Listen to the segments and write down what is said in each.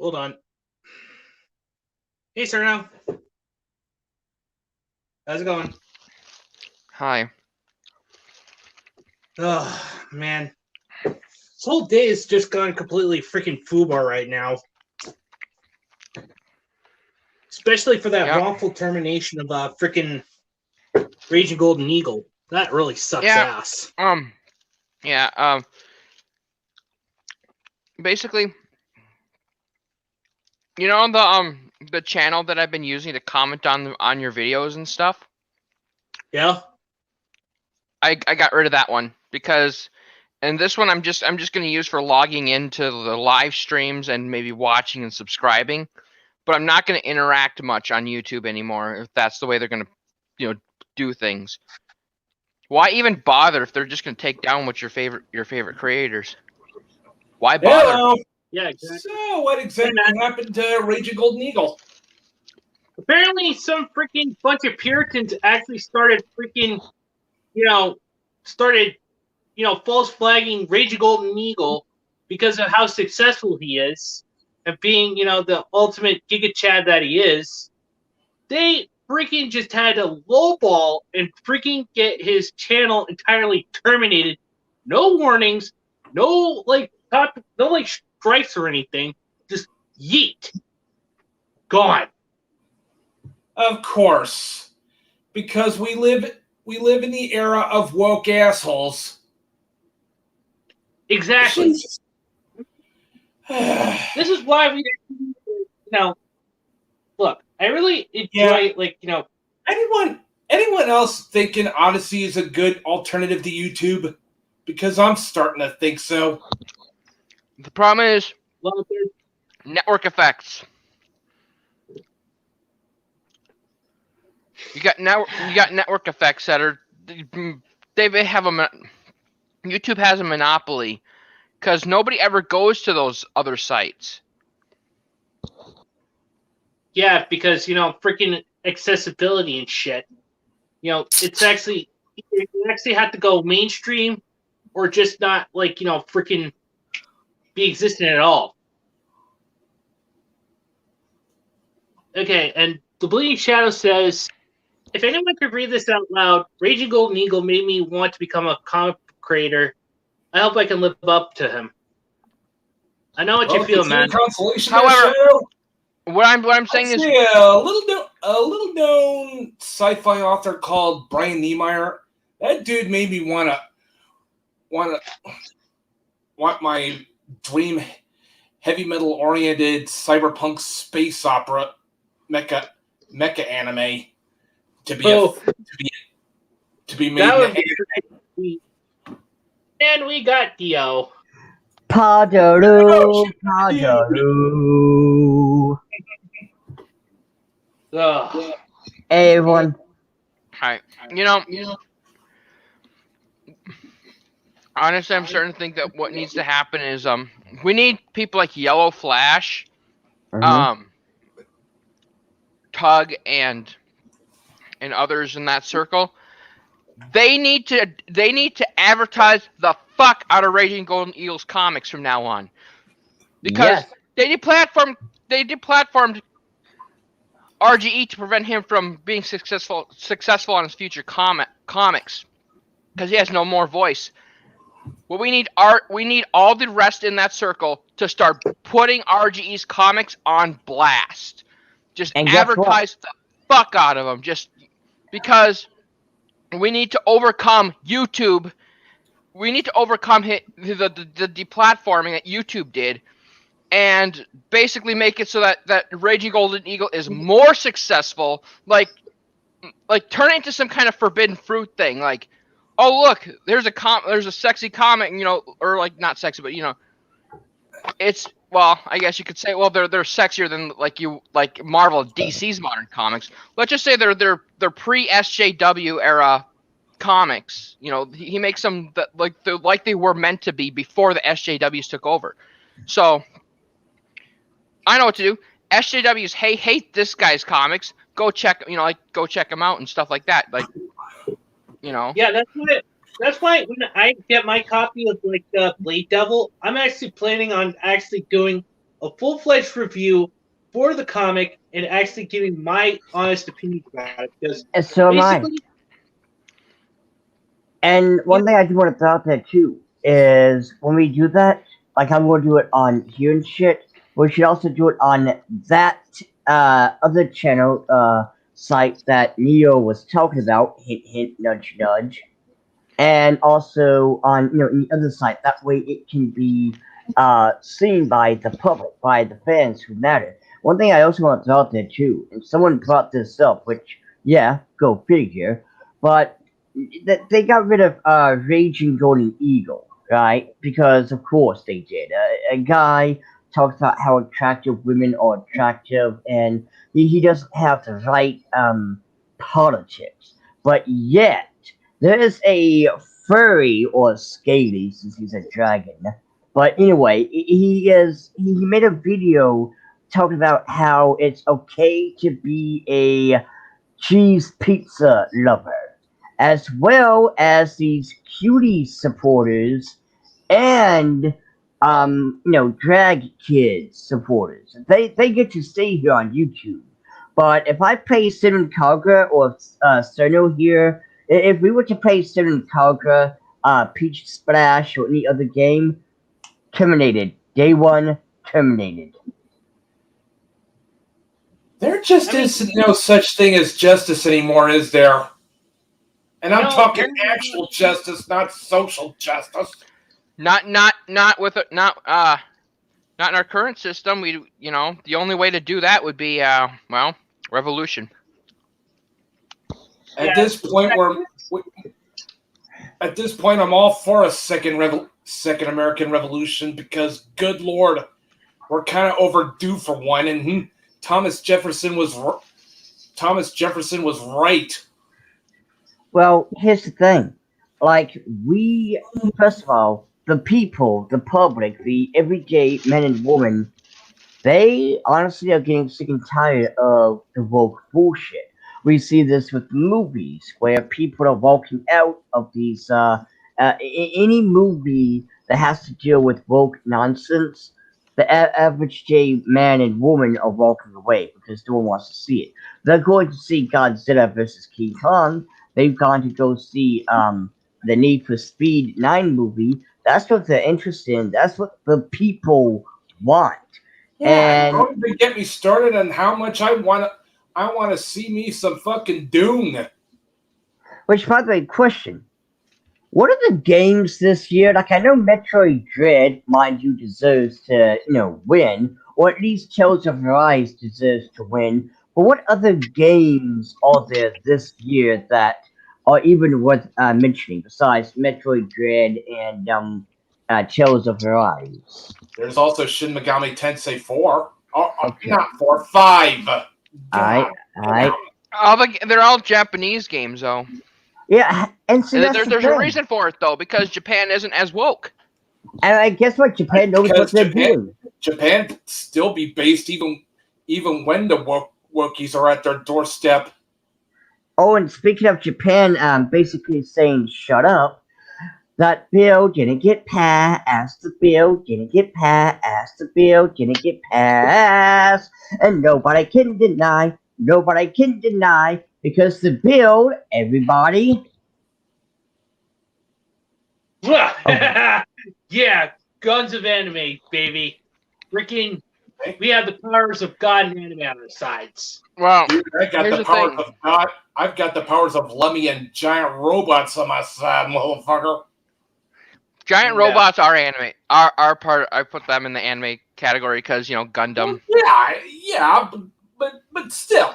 Hold on. Hey, Serno. How's it going? Hi. Oh, man. This whole day has just gone completely freaking foobar right now. Especially for that wrongful termination of freaking Raging Golden Eagle. That really sucks ass. Basically, you know the channel that I've been using to comment on your videos and stuff? Yeah. I got rid of that one because, and this one I'm just gonna use for logging into the live streams and maybe watching and subscribing, but I'm not gonna interact much on YouTube anymore if that's the way they're gonna, do things. Why even bother if they're just gonna take down what your favorite creators? Why bother? Hello. Yeah, exactly. So, what exactly happened to Raging Golden Eagle? Apparently, some freaking bunch of Puritans actually started freaking, false flagging Raging Golden Eagle because of how successful he is and being, the ultimate Giga Chad that he is. They freaking just had to lowball and freaking get his channel entirely terminated. No warnings, no strikes or anything. Just yeet. Gone. Of course, because we live in the era of woke assholes. Exactly. This is why we, look. I really enjoy, Anyone else thinking Odyssey is a good alternative to YouTube? Because I'm starting to think so. The problem is network effects. You got network effects that are YouTube has a monopoly because nobody ever goes to those other sites. Yeah, because freaking accessibility and shit. It's actually you actually have to go mainstream or just not freaking be existent at all. Okay, and the Bleeding Shadow says, if anyone could read this out loud, Raging Golden Eagle made me want to become a comic creator. I hope I can live up to him. I know what you feel, man. However, what I'm saying is a little known sci-fi author called Brian Niemeyer. That dude made me want my dream heavy metal oriented cyberpunk space opera mecha anime to be made. And we got Dio. Pajaru. Hey, everyone. Hi. Honestly, I'm starting to think that what needs to happen is we need people like Yellow Flash, Tug, and others in that circle. They need to advertise the fuck out of Raging Golden Eagle's comics from now on, because they deplatformed RGE to prevent him from being successful on his future comics, because he has no more voice. What we need all the rest in that circle to start putting RGE's comics on blast. Just advertise the fuck out of them, just because we need to overcome YouTube. We need to overcome the deplatforming that YouTube did, and basically make it so that Raging Golden Eagle is more successful. Like turn it into some kind of forbidden fruit thing. Like, oh look, there's a sexy comic, or like not sexy, but it's, well, I guess you could say, well, they're sexier than like Marvel and DC's modern comics. Let's just say they're pre-SJW era comics. He makes them that like they were meant to be before the SJWs took over. So I know what to do. SJWs hate this guy's comics. Go check them out and stuff like that. Yeah, that's why when I get my copy of Blade Devil, I'm actually planning on actually doing a full-fledged review for the comic and actually giving my honest opinion about it. Because And so am I. And one thing I do want to throw out there too is when we do that, like I'm going to do it on here and shit, we should also do it on that other channel site that Neo was talking about. Hint, hint, nudge, nudge. And also on the other site. That way it can be seen by the public, by the fans who matter. One thing I also want to throw out there too, and someone brought this up, which go figure, but they got rid of Raging Golden Eagle, right? Because of course they did. A guy talks about how attractive women are attractive, and he doesn't have the right politics, but yet. There is a furry or scaly, since he's a dragon. But anyway, he made a video talking about how it's okay to be a cheese pizza lover, as well as these cutie supporters and drag kids supporters. They get to stay here on YouTube. But if I play Sin Kalga or Cerno here, if we were to play Sin Kalga, Peach Splash, or any other game, terminated. Day one, terminated. There just is no such thing as justice anymore, is there? And I'm talking actual justice, not social justice. Not in our current system. The only way to do that would be revolution. At this point, I'm all for a second American Revolution because, good Lord, we're kind of overdue for one. And Thomas Jefferson was right. Well, here's the thing. Like, first of all, the people, the public, the everyday men and women, they honestly are getting sick and tired of the woke bullshit. We see this with movies where people are walking out of these. Any movie that has to deal with woke nonsense, the average day man and woman are walking away because no one wants to see it. They're going to see Godzilla versus King Kong. They've gone to go see the Need for Speed 9 movie. That's what they're interested in. That's what the people want. Yeah, don't even get me started on how much I want to see me some fucking Doom. Which, by the way, question. What are the games this year? Like, I know Metroid Dread, mind you, deserves to, win. Or at least Tales of Arise deserves to win. But what other games are there this year that are even worth mentioning besides Metroid Dread and Tales of Arise? There's also Shin Megami Tensei 4. Okay. Not 4, 5. Alright. They're all Japanese games, though. Yeah, and so there's a reason for it, though, because Japan isn't as woke. And I guess what Japan knows what they're doing. Japan still be based even when the wokies are at their doorstep. Oh, and speaking of Japan, basically saying shut up. That bill didn't get passed. The bill didn't get passed. The bill didn't get passed. And nobody can deny. Because the bill, everybody. Yeah, guns of anime, baby. Freaking, we have the powers of God and anime on our sides. Wow. Dude, I got the powers of God. I've got the powers of Lemmy and giant robots on my side, motherfucker. Giant robots are anime. Are part. I put them in the anime category because Gundam. Yeah, but still.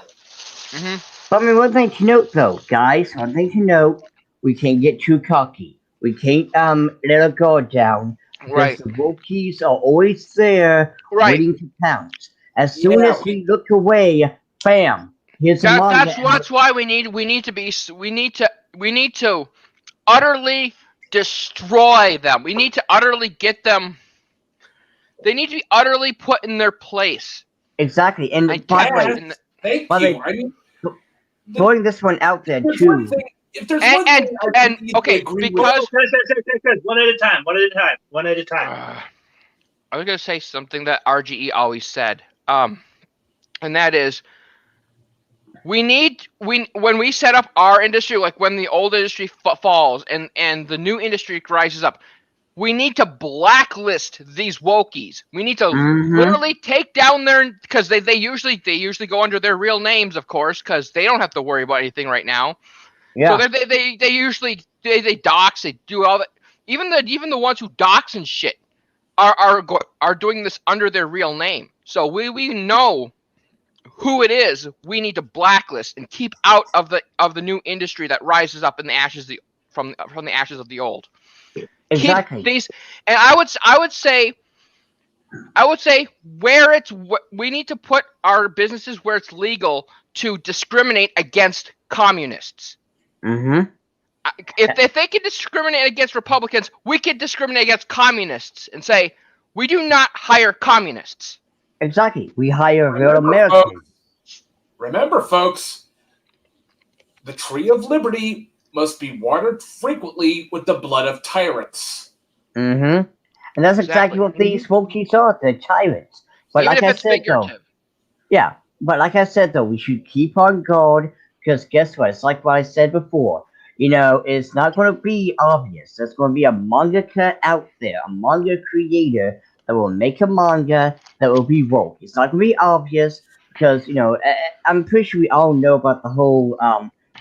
Mm-hmm. But I mean, one thing to note, though, guys. One thing to note: we can't get too cocky. We can't let our guard down. Right. The Wokies are always there, waiting to pounce. As soon as we look away, bam! Here's a manga. That's why we need to utterly destroy them. We need to utterly get them. They need to be utterly put in their place. Exactly, and by the way, throwing this one out there too. If there's one thing okay, because one at a time. I was gonna say something that RGE always said, and that is, when we set up our industry, like when the old industry falls and the new industry rises up, we need to blacklist these wokies. We need to literally take down their, because they usually go under their real names, of course, because they don't have to worry about anything right now. Yeah. So they usually they dox, they do all that. Even the ones who dox and shit are doing this under their real name. So we know who it is. We need to blacklist and keep out of the new industry that rises up in the ashes from the ashes of the old. Exactly. Keep these, and I would say we need to put our businesses where it's legal to discriminate against communists. Mm-hmm. If they can discriminate against Republicans, we can discriminate against communists and say we do not hire communists. Exactly. We hire real Americans. Remember, folks, the tree of liberty must be watered frequently with the blood of tyrants. Mm-hmm. And that's exactly what these wokies are, the tyrants. But Even like if I it's said, though, figurative. yeah. But like I said, though, we should keep on guard because guess what? It's like what I said before. It's not going to be obvious. There's going to be a mangaka out there, a manga creator that will make a manga that will be woke. It's not going to be obvious because, I'm pretty sure we all know about the whole,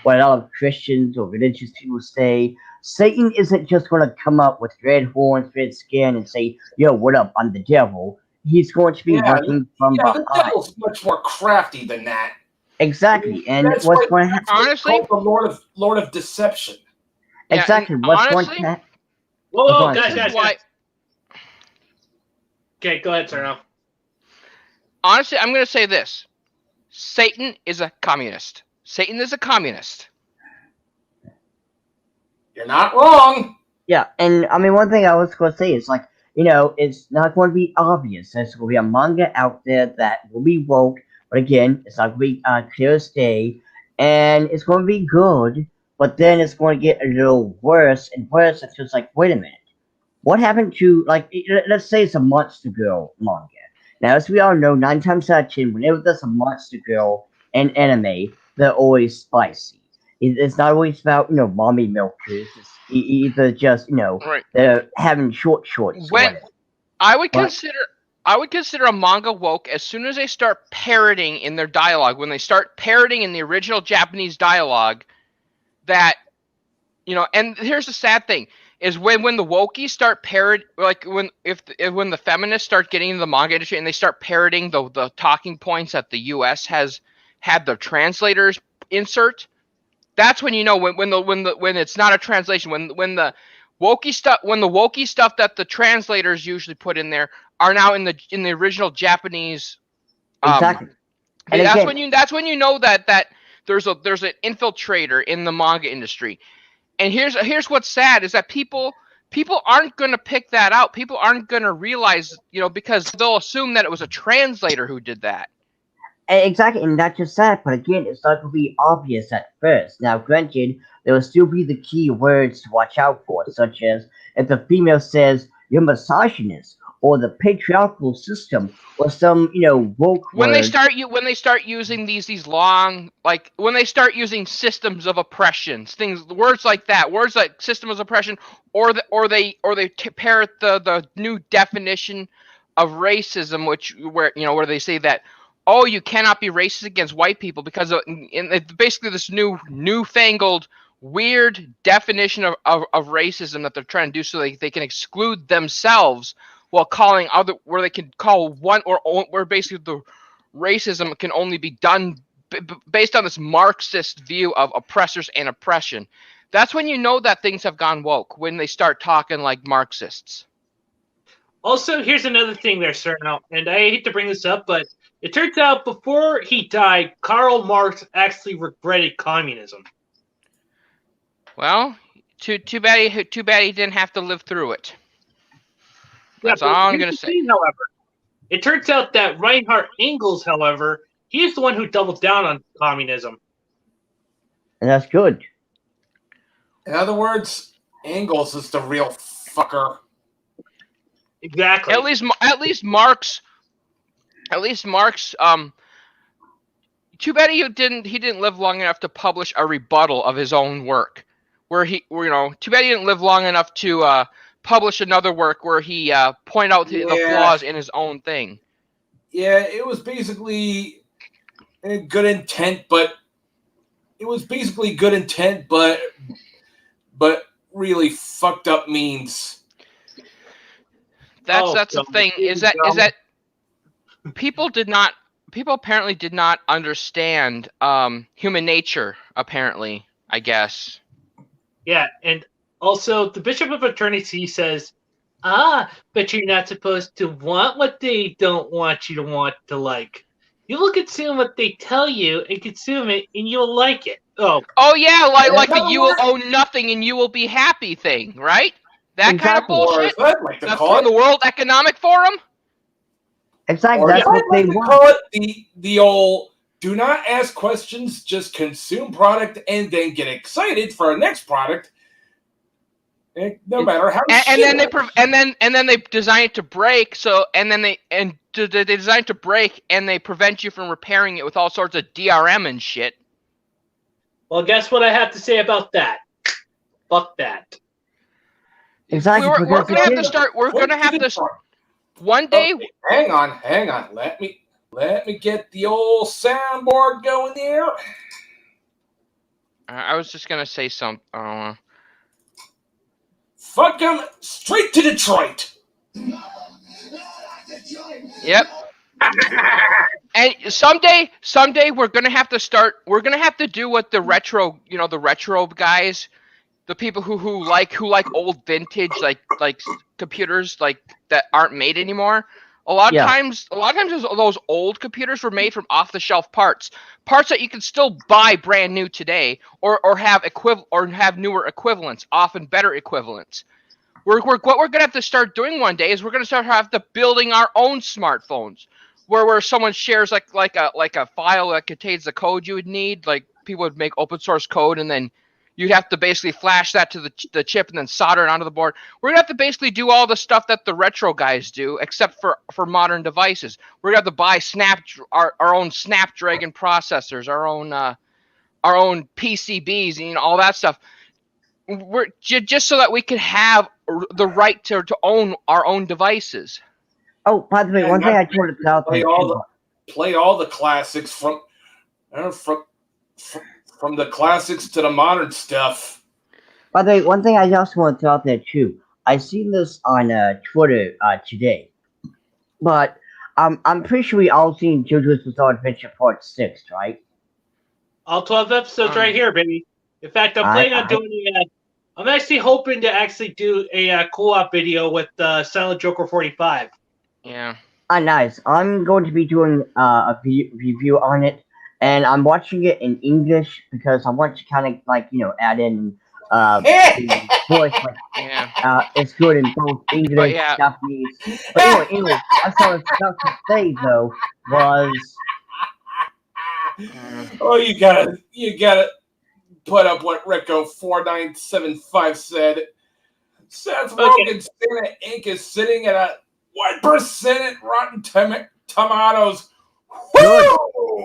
what a lot of Christians or religious people say. Satan isn't just going to come up with red horns, red skin, and say, yo, what up, I'm the devil. He's going to be working from behind. The devil's much more crafty than that. Exactly, and that's what's going to happen? Honestly, called the Lord of Deception. Yeah, exactly, what's going to happen? Whoa, guys. Okay, go ahead, Cerno. Honestly, I'm going to say this: Satan is a communist. Satan is a communist. You're not wrong. Yeah, and I mean, one thing I was going to say is it's not going to be obvious. There's going to be a manga out there that will be woke, but again, it's not going to be clear as day, and it's going to be good, but then it's going to get a little worse and worse. It's just like, wait a minute, what happened to let's say it's a Monster Girl manga. Now, as we all know, 9 times out of 10, whenever there's a Monster Girl in anime, they're always spicy. It's not always about mommy milkers. It's either just Right. they're having shorts. I would consider a manga woke as soon as they start parroting in their dialogue. When they start parroting in the original Japanese dialogue, that and here's the sad thing is when the wokies start parrot, like when the feminists start getting into the manga industry and they start parroting the talking points that the US has had the translators insert. That's when when it's not a translation, when the wokey stuff that the translators usually put in there are now in the original Japanese. Exactly. And that's when you know that there's an infiltrator in the manga industry. And here's what's sad is that people aren't going to pick that out. People aren't going to realize, because they'll assume that it was a translator who did that. Exactly, and not just that, but again, it's not going to be obvious at first. Now, granted, there will still be the key words to watch out for, such as if the female says, you're misogynist, or the patriarchal system, or some, woke when word. They start using these long, like, when they start using systems of oppression, words like that, words like system of oppression, or they parrot the new definition of racism, where they say that, oh, you cannot be racist against white people because it's basically this newfangled weird definition of racism that they're trying to do so they can exclude themselves while calling where they can call one, or where basically the racism can only be done based on this Marxist view of oppressors and oppression. That's when you know that things have gone woke, when they start talking like Marxists. Also, here's another thing there, sir. Now, and I hate to bring this up, but it turns out before he died, Karl Marx actually regretted communism. Well, too bad he didn't have to live through it. That's all I'm going to say. However, it turns out that Reinhard Engels, however, he is the one who doubled down on communism. And that's good. In other words, Engels is the real fucker. Exactly. At least Marx. Too bad he didn't live long enough to publish a rebuttal of his own work, too bad he didn't live long enough to publish another work where he pointed out the flaws in his own thing. Yeah, it was basically good intent, but really fucked up means. That's the thing. Is that people apparently did not understand human nature, apparently, I guess. Yeah, and also the Bishop of Eternity says, but you're not supposed to want what they don't want you to want to like. You will consume what they tell you and consume it, and you'll like it. Oh yeah, like the you will own nothing and you will be happy thing, right? That kind of bullshit. That's from the World Economic Forum. Exactly. Or That's what they like to want. call it the old do not ask questions, just consume product and then get excited for our next product. No matter how. And then they design it to break. They design it to break, and they prevent you from repairing it with all sorts of DRM and shit. Well, guess what I have to say about that? Fuck that. Exactly. We're gonna have to start. We're gonna have to. One day. Okay, hang on. Let me get the old soundboard going there. I was just gonna say something. Fuck them straight to Detroit. Yep. And someday we're gonna have to start. We're gonna have to do what the retro guys, the people who like old vintage like computers like that aren't made anymore. A lot of times those old computers were made from off-the-shelf parts that you can still buy brand new today, or have newer equivalents, often better equivalents. What we're gonna have to start doing one day is we're gonna start building our own smartphones, where someone shares like a file that contains the code you would need. Like people would make open source code, and then you'd have to basically flash that to the chip and then solder it onto the board. We're gonna have to basically do all the stuff that the retro guys do, except for modern devices. We're gonna have to buy our own Snapdragon processors, our own PCBs, and all that stuff. We're just so that we can have the right to own our own devices. Oh, by the way, one thing I just wanted to tell you. Play all the classics from the classics to the modern stuff. By the way, one thing I just want to throw out there too. I seen this on Twitter today, but I'm pretty sure we all seen JoJo's Bizarre Adventure Part 6, right? All 12 episodes right here, baby. In fact, I'm planning on doing I'm actually hoping to actually do a co-op video with Silent Joker 45. Yeah. Nice. I'm going to be doing a review on it, and I'm watching it in English because I want to kind of add in the voice. It's good in both English, Japanese. But anyway, I saw stuff to say though was. Oh, you gotta put up what Rico 4975 said. Seth Rogen's Inc. is sitting at a 1% at Rotten Tomatoes. Good.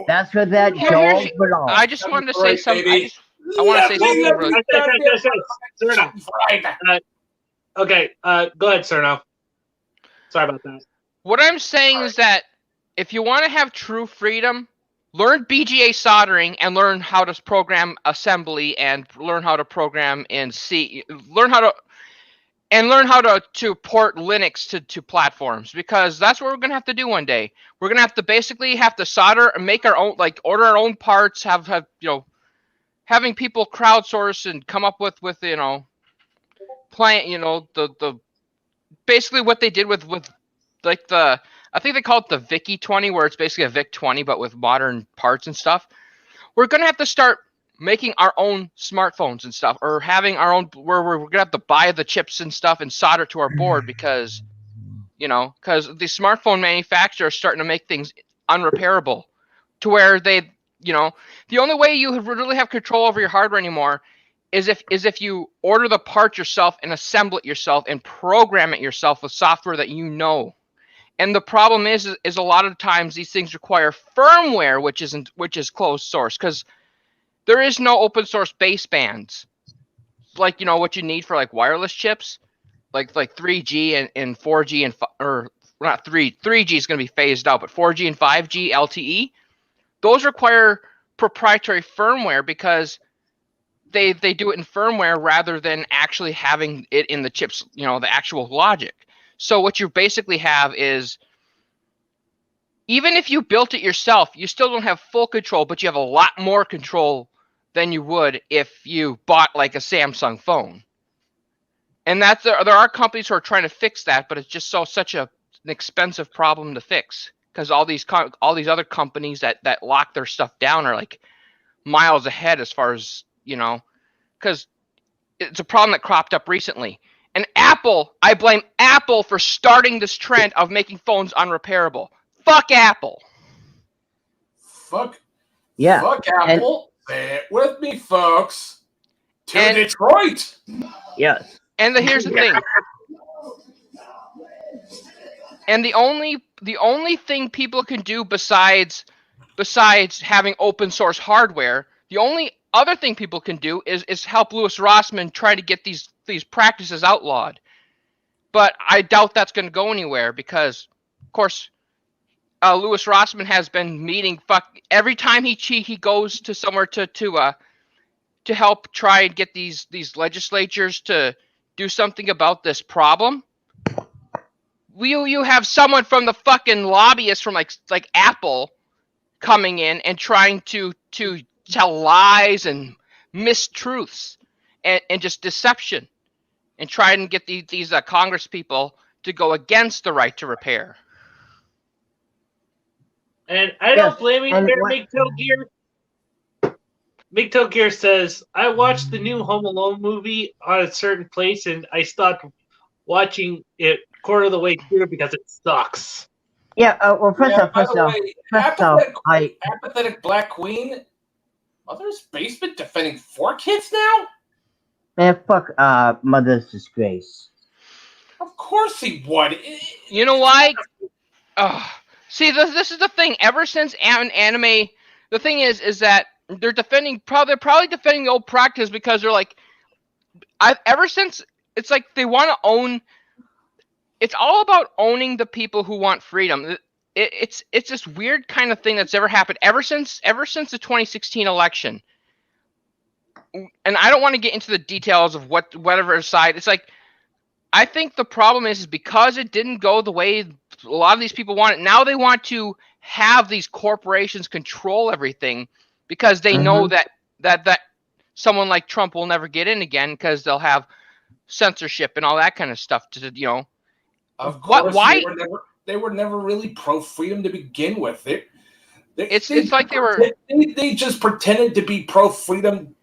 That's what that Joel put on. I just wanted to say something. I want to say something really. Okay, go ahead, Cerno. Sorry about that. What I'm saying is that if you want to have true freedom, learn BGA soldering and learn how to program assembly and learn how to program in C. Learn how to port Linux to platforms, because that's what we're gonna have to do one day. We're gonna have to basically solder and make our own, order our own parts, having people crowdsource and come up with the basically what they did with I think they call it the Vicky 20, where it's basically a VIC 20 but with modern parts and stuff. We're gonna have to start making our own smartphones and stuff, or having our own, where we're gonna have to buy the chips and stuff and solder to our board, because the smartphone manufacturers are starting to make things unrepairable, to where the only way you really have control over your hardware anymore is if you order the part yourself and assemble it yourself and program it yourself with software that you know. And the problem is a lot of times these things require firmware, which is closed source, because there is no open source basebands like what you need for like wireless chips, like 3G and 4G or not 3G is going to be phased out, but 4G and 5G LTE, those require proprietary firmware because they do it in firmware rather than actually having it in the chips, the actual logic. So what you basically have is, even if you built it yourself, you still don't have full control, but you have a lot more control than you would if you bought like a Samsung phone. And there are companies who are trying to fix that, but it's just such an expensive problem to fix, because all these other companies that lock their stuff down are like miles ahead as far as because it's a problem that cropped up recently. And I blame Apple for starting this trend of making phones unrepairable. Fuck Apple. Fuck And, Apple. Say it with me, folks. To Detroit. yes. And here's the thing. And the only thing people can do besides having open source hardware, the only other thing people can do is help Louis Rossmann try to get these practices outlawed. But I doubt that's going to go anywhere because, of course, Louis Rossmann has been meeting every time he goes to somewhere to help try and get these legislatures to do something about this problem. You have someone from the fucking lobbyists from like Apple coming in and trying to tell lies and mistruths and just deception and try and get these Congress people to go against the right to repair. And I don't blame you there, Big Toe Gear. Big Toe Gear says, I watched the new Home Alone movie on a certain place and I stopped watching it quarter of the way through because it sucks. Yeah, well, first off, apathetic Black Queen, Mother's Basement defending 4 kids now? Man, fuck Mother's Disgrace. Of course he would. You know why? See, this is the thing. Ever since anime, the thing is that they're probably defending the old practice because they're like, ever since it's like they want to own. It's all about owning the people who want freedom. It's this weird kind of thing that's ever happened ever since the 2016 election. And I don't want to get into the details of whatever side. It's like, I think the problem is because it didn't go the way a lot of these people want it. Now they want to have these corporations control everything because they know that someone like Trump will never get in again because they'll have censorship and all that kind of stuff to. Of course, why they were never really pro freedom to begin with. It's like they were. They just pretended to be pro freedom.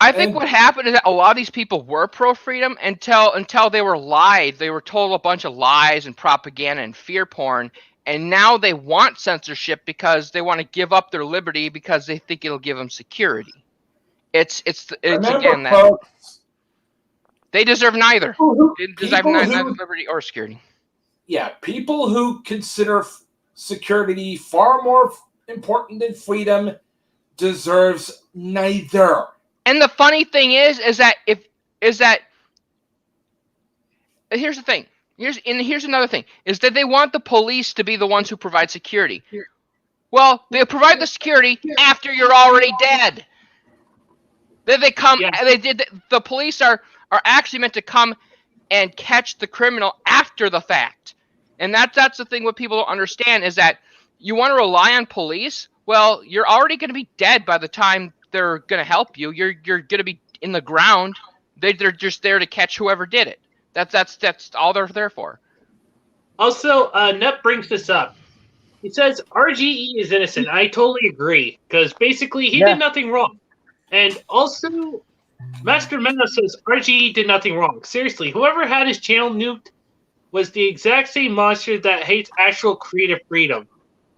I think what happened is that a lot of these people were pro freedom until they were lied. They were told a bunch of lies and propaganda and fear porn, and now they want censorship because they want to give up their liberty because they think it'll give them security. It's again that. Folks, they deserve neither. They deserve neither liberty or security. Yeah, people who consider security far more important than freedom deserves neither. And the funny thing is that here's the thing. Here's another thing is that they want the police to be the ones who provide security. Well, they provide the security after you're already dead. Then they come. Yeah. The police are actually meant to come and catch the criminal after the fact. And that's the thing. What people don't understand is that you want to rely on police. Well, you're already going to be dead by the time they're going to help you. You're going to be in the ground. They're just there to catch whoever did it. That's all they're there for. Also, Nep brings this up. He says RGE is innocent. I totally agree because basically he did nothing wrong. And also, Master Mena says RGE did nothing wrong. Seriously, whoever had his channel nuked was the exact same monster that hates actual creative freedom.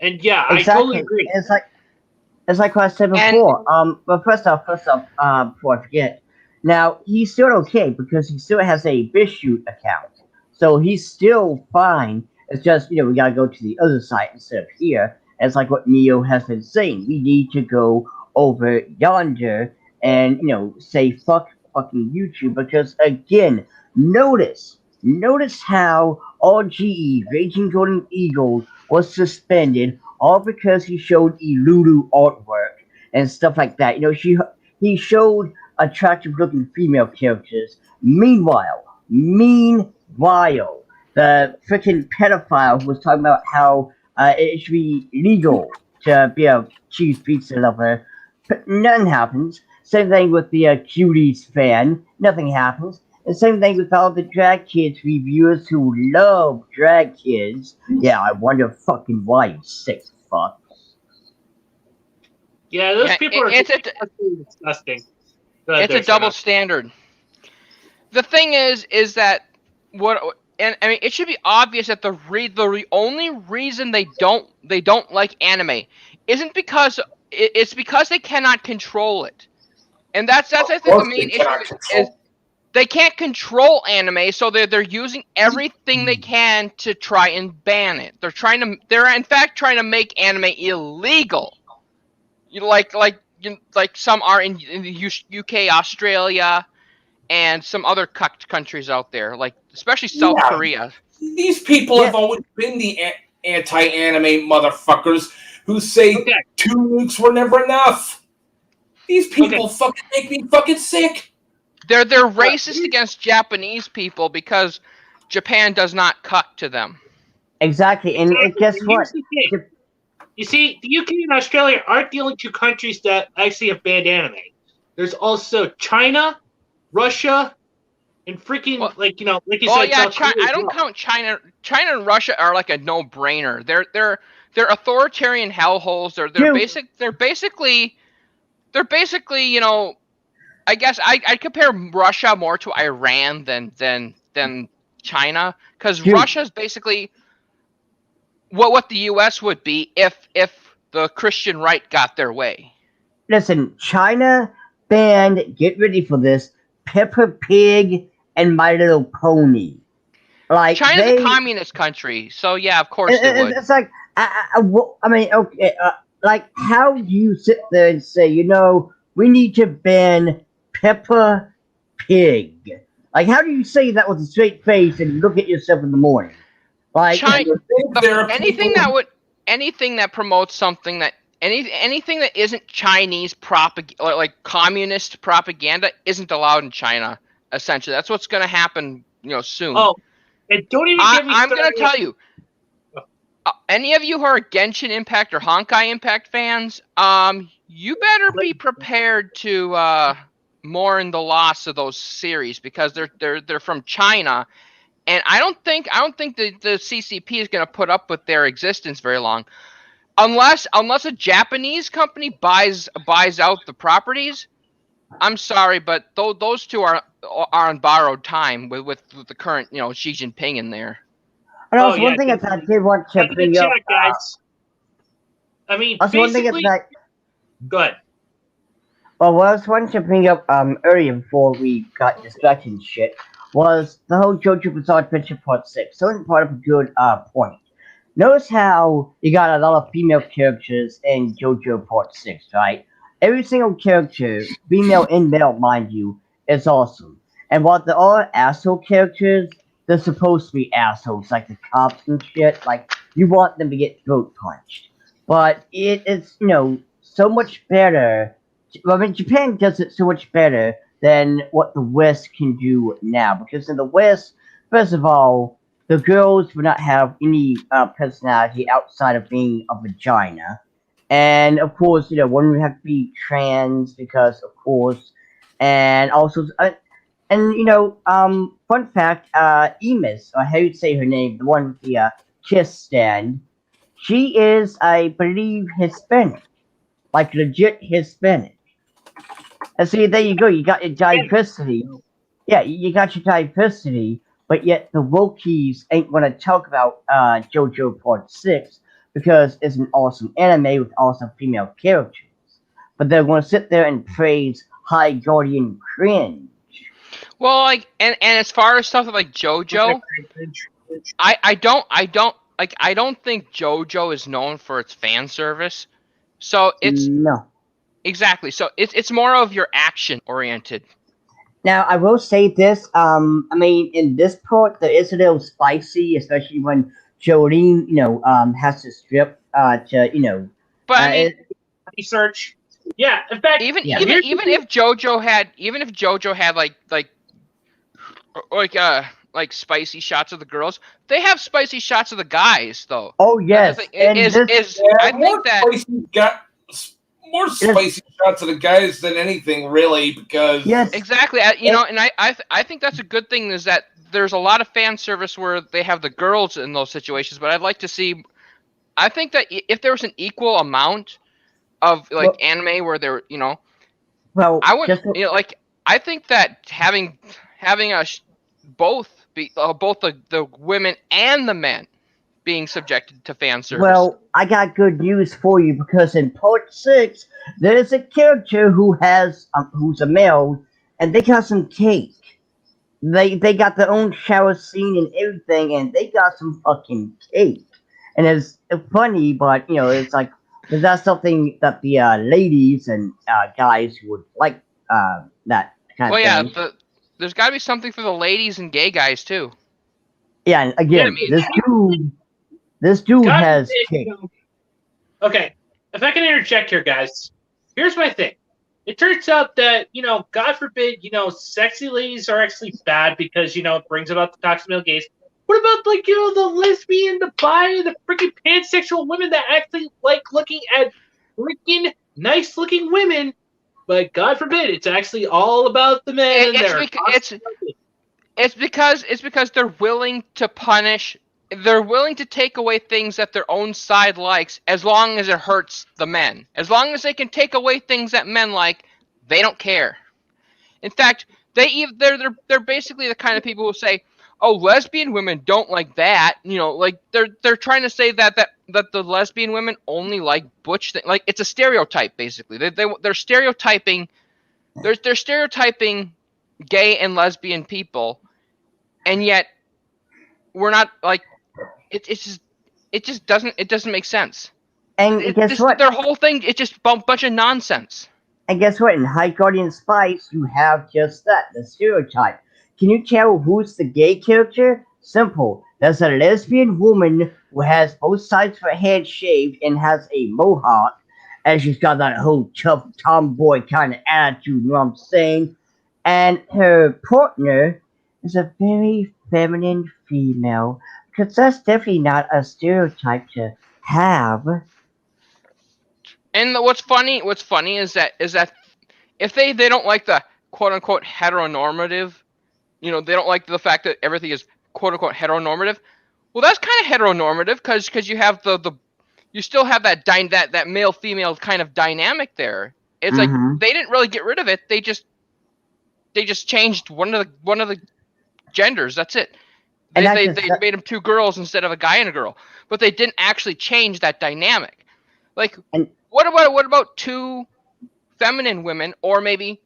And yeah, exactly. I totally agree. It's like what I said before. But first off, before I forget, Now he's still okay because he still has a BitChute account, so he's still fine. It's just we gotta go to the other side instead of here. And it's like what Neo has been saying. We need to go over yonder and say fuck fucking YouTube because again, notice how RGE Raging Golden Eagle was suspended all because he showed Ilulu artwork and stuff like that. He showed attractive looking female characters. Meanwhile, the freaking pedophile was talking about how it should be legal to be a cheese pizza lover. But nothing happens. Same thing with the Cuties fan. Nothing happens. And same thing with all the drag kids reviewers who love drag kids. Yeah, I wonder fucking why, you sick fuck. Yeah, those people are disgusting. It's a double standard. The thing is that it should be obvious that the only reason they don't like anime isn't because it's because they cannot control it, and that's I think the main issue is they can't control anime, so they're using everything they can to try and ban it. They're in fact trying to make anime illegal. Like some are in the UK, Australia, and some other countries out there, like especially South Korea. These people have always been the anti-anime motherfuckers who say 2 weeks were never enough. These people fucking make me fucking sick. They're racist against Japanese people because Japan does not cut to them. Exactly, and guess what? You see, the UK and Australia aren't the only two countries that actually have banned anime. There's also China, Russia, and freaking like you said. South Korea I don't count China. China and Russia are like a no-brainer. They're authoritarian hellholes. They're basically I guess I'd compare Russia more to Iran than China, because Russia's basically what the U.S. would be if the Christian right got their way. Listen, China banned, get ready for this, Peppa Pig and My Little Pony. Like China's a communist country, so yeah, of course they would. It's like, like how do you sit there and say, we need to ban Peppa Pig? Like, how do you say that with a straight face and look at yourself in the morning? Like, anything that promotes something that anything that isn't Chinese like communist propaganda isn't allowed in China. Essentially, that's what's going to happen, soon. Oh, and don't even get me started. I'm going to tell you. Any of you who are Genshin Impact or Honkai Impact fans, you better be prepared to mourn the loss of those series, because they're from China, and I don't think the CCP is going to put up with their existence very long, unless a Japanese company buys out the properties. I'm sorry, but those two are on borrowed time with the current Xi Jinping in there. And also, one thing I did want to bring up, guys. I mean, also one thing that. Go ahead. Well, what I was wanting to bring up earlier before we got distracted and shit was the whole JoJo Bizarre Adventure Part 6. So, part of a good point. Notice how you got a lot of female characters in JoJo Part 6, right? Every single character, female and male, mind you, is awesome. And while they're all asshole characters, they're supposed to be assholes, like the cops and shit. Like, you want them to get throat punched. But it is, so much better. I mean, Japan does it so much better than what the West can do now. Because in the West, first of all, the girls would not have any personality outside of being a vagina. And, of course, one would have to be trans because, of course, and also... fun fact, Emis, or how you say her name, the one with the kiss stand, she is, I believe, Hispanic. Like, legit Hispanic. And see, there you go, you got your diversity. Yeah, you got your diversity, but yet the Wokies ain't gonna talk about JoJo Part 6 because it's an awesome anime with awesome female characters. But they're gonna sit there and praise High Guardian Cringe. Well, like, and as far as stuff like JoJo, I don't think JoJo is known for its fan service. So it's No. exactly. So it's more of your action oriented. Now I will say this. I mean, in this part, there is a little spicy, especially when Jolene, has to strip. But I mean, it, Research. Yeah, in fact, even Yeah. even even if JoJo had like spicy shots of the girls, they have spicy shots of the guys though. oh That's yes, the thing. and this I think that more spicy shots of the guys than anything really, because yes, exactly, and I think that's a good thing is that there's a lot of fan service where they have the girls in those situations, but I'd like to see. I think that if there was an equal amount of like Well- anime where there, well, I would just I think that having both the women and the men being subjected to fan service. well, I got good news for you because in part 6, there's a character who's a male, and they got some cake. They got their own shower scene and everything, and they got some fucking cake. And it's funny, but it's like that's something that the ladies and guys would like that kind Well, of yeah, thing. there's got to be something for the ladies and gay guys too. Yeah, and again, Yeah, this dude God has forbid, cake. Okay, if I can interject here, guys, here's my thing. It turns out that, God forbid, sexy ladies are actually bad because, it brings about the toxic male gaze. What about, like, the lesbian, the bi, the freaking pansexual women that actually like looking at freaking nice looking women? But God forbid, it's actually all about the men and their It's because they're willing to punish. They're willing to take away things that their own side likes, as long as it hurts the men. As long as they can take away things that men like, they don't care. In fact, they're basically the kind of people who say, "Oh, lesbian women don't like that." Like they're trying to say that the lesbian women only like butch things. Like it's a stereotype, basically. They're stereotyping. They're stereotyping gay and lesbian people, and yet we're not like it just doesn't make sense. And guess what? Their whole thing it's just a bunch of nonsense. And guess what? In High Guardian Spice, you have just that, the stereotype. Can you tell who's the gay character? Simple. There's a lesbian woman who has both sides of her head shaved and has a mohawk, and she's got that whole tough tomboy kind of attitude, you know what I'm saying? And her partner is a very feminine female, because that's definitely not a stereotype to have. And what's funny is that if they don't like the quote unquote heteronormative, they don't like the fact that everything is quote unquote heteronormative. Well, that's kind of heteronormative because you have you still have that male female kind of dynamic there. It's like they didn't really get rid of it. They just changed one of the genders. That's it. They made them two girls instead of a guy and a girl, but they didn't actually change that dynamic. Like, what about two feminine women, or maybe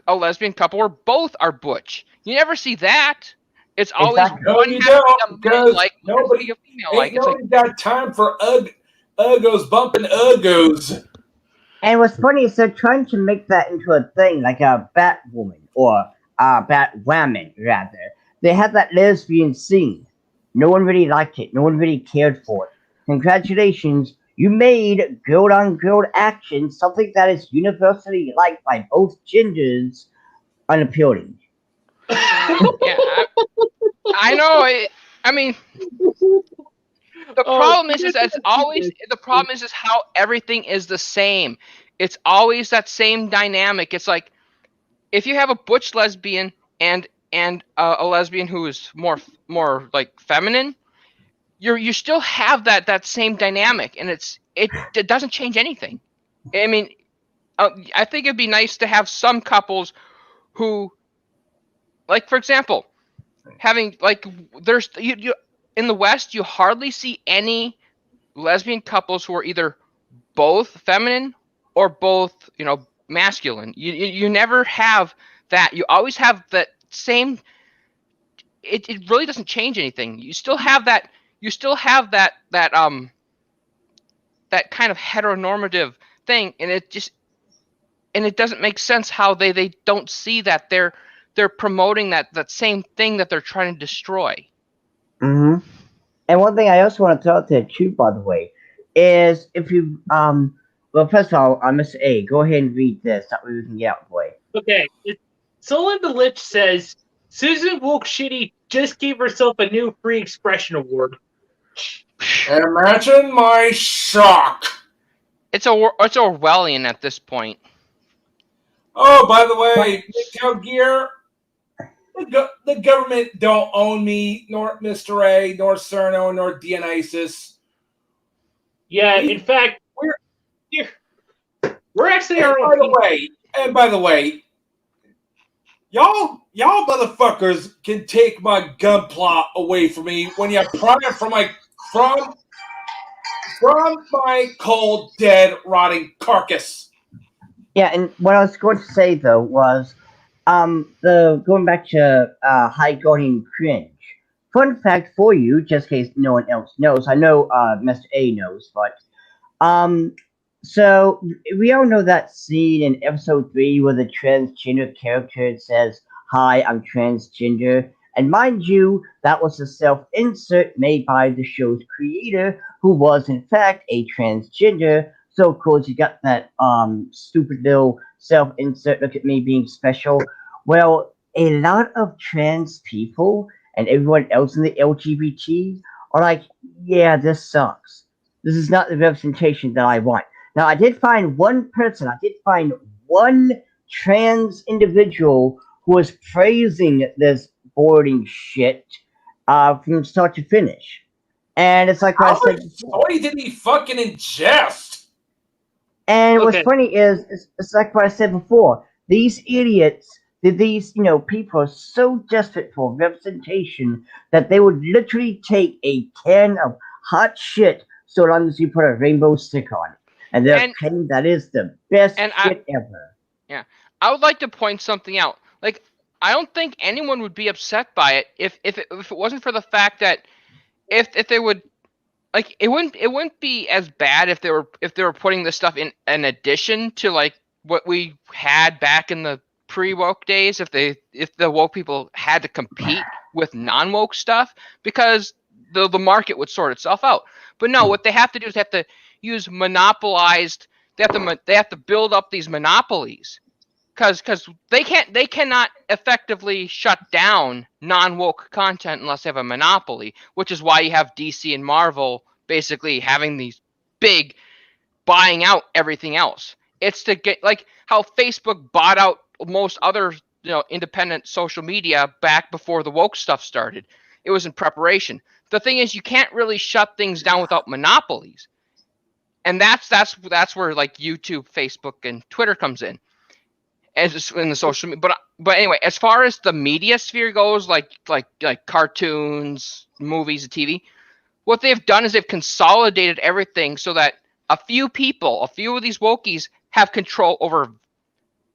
a lesbian couple where both are butch? You never see that. It's always Exactly. no, you don't, because nobody got time for uggos bumping uggos. And what's funny is they're trying to make that into a thing, like a Batwoman, or Batwoman, rather. They had that lesbian scene. No one really liked it. No one really cared for it. Congratulations, you made girl-on-girl action something that is universally liked by both genders unappealing. Yeah, I know. I mean, the problem is how everything is the same. It's always that same dynamic. It's like if you have a butch lesbian and a lesbian who is more like feminine, you still have that same dynamic, and it doesn't change anything. I mean, I think it'd be nice to have some couples who, like, for example, having like there's you in the West you hardly see any lesbian couples who are either both feminine or both masculine. You never have that. You always have that same. It really doesn't change anything. You still have that. You still have that kind of heteronormative thing, and it doesn't make sense how they don't see that they're promoting that same thing that they're trying to destroy. Mm-hmm. And one thing I also want to throw out there too, by the way, is if you well, first of all, Mr. A, go ahead and read this. That way we can get out of the way. Okay. Solon the Lich says Susan Woke Shitty just gave herself a new free expression award. Imagine my shock. It's Orwellian at this point. Oh, by the way, Midtown Gear, the government don't own me, nor Mr. A, nor Cerno, nor Dionysus. Yeah, in fact, we're actually our own. By the way, y'all motherfuckers can take my gun plot away from me when you pry it from my cold, dead, rotting carcass. Yeah, and what I was going to say though was, going back to High Guardian Cringe. Fun fact for you, just in case no one else knows. I know Mr. A knows, but so we all know that scene in episode 3 where the transgender character says, "Hi, I'm transgender." And mind you, that was a self-insert made by the show's creator, who was in fact a transgender. So of course you got that stupid little self-insert, look at me being special. Well, a lot of trans people and everyone else in the LGBT are like, yeah, this sucks. This is not the representation that I want. Now, I did find one trans individual who was praising this boarding shit from start to finish. And it's like what I said before. Why did he fucking ingest? And what's funny is, it's like what I said before. These idiots, these people are so desperate for representation that they would literally take a can of hot shit so long as you put a rainbow stick on it. And they're claiming that is the best shit ever. Yeah. I would like to point something out. Like, I don't think anyone would be upset by it if it wasn't for the fact that if they would, like, it wouldn't be as bad if they were putting this stuff in addition to like what we had back in the pre-woke days, if the woke people had to compete with non-woke stuff, because the market would sort itself out. But no, what they have to do is have to use monopolized. They have to build up these monopolies, because they cannot effectively shut down non-woke content unless they have a monopoly, which is why you have DC and Marvel basically having these big buying out everything else. It's to get, like how Facebook bought out most other independent social media back before the woke stuff started. It was in preparation. The thing is, you can't really shut things down without monopolies, and that's where like YouTube, Facebook, and Twitter comes in, as in the social media. But anyway, as far as the media sphere goes, like cartoons, movies, and TV, what they've done is they've consolidated everything so that a few of these wokies have control over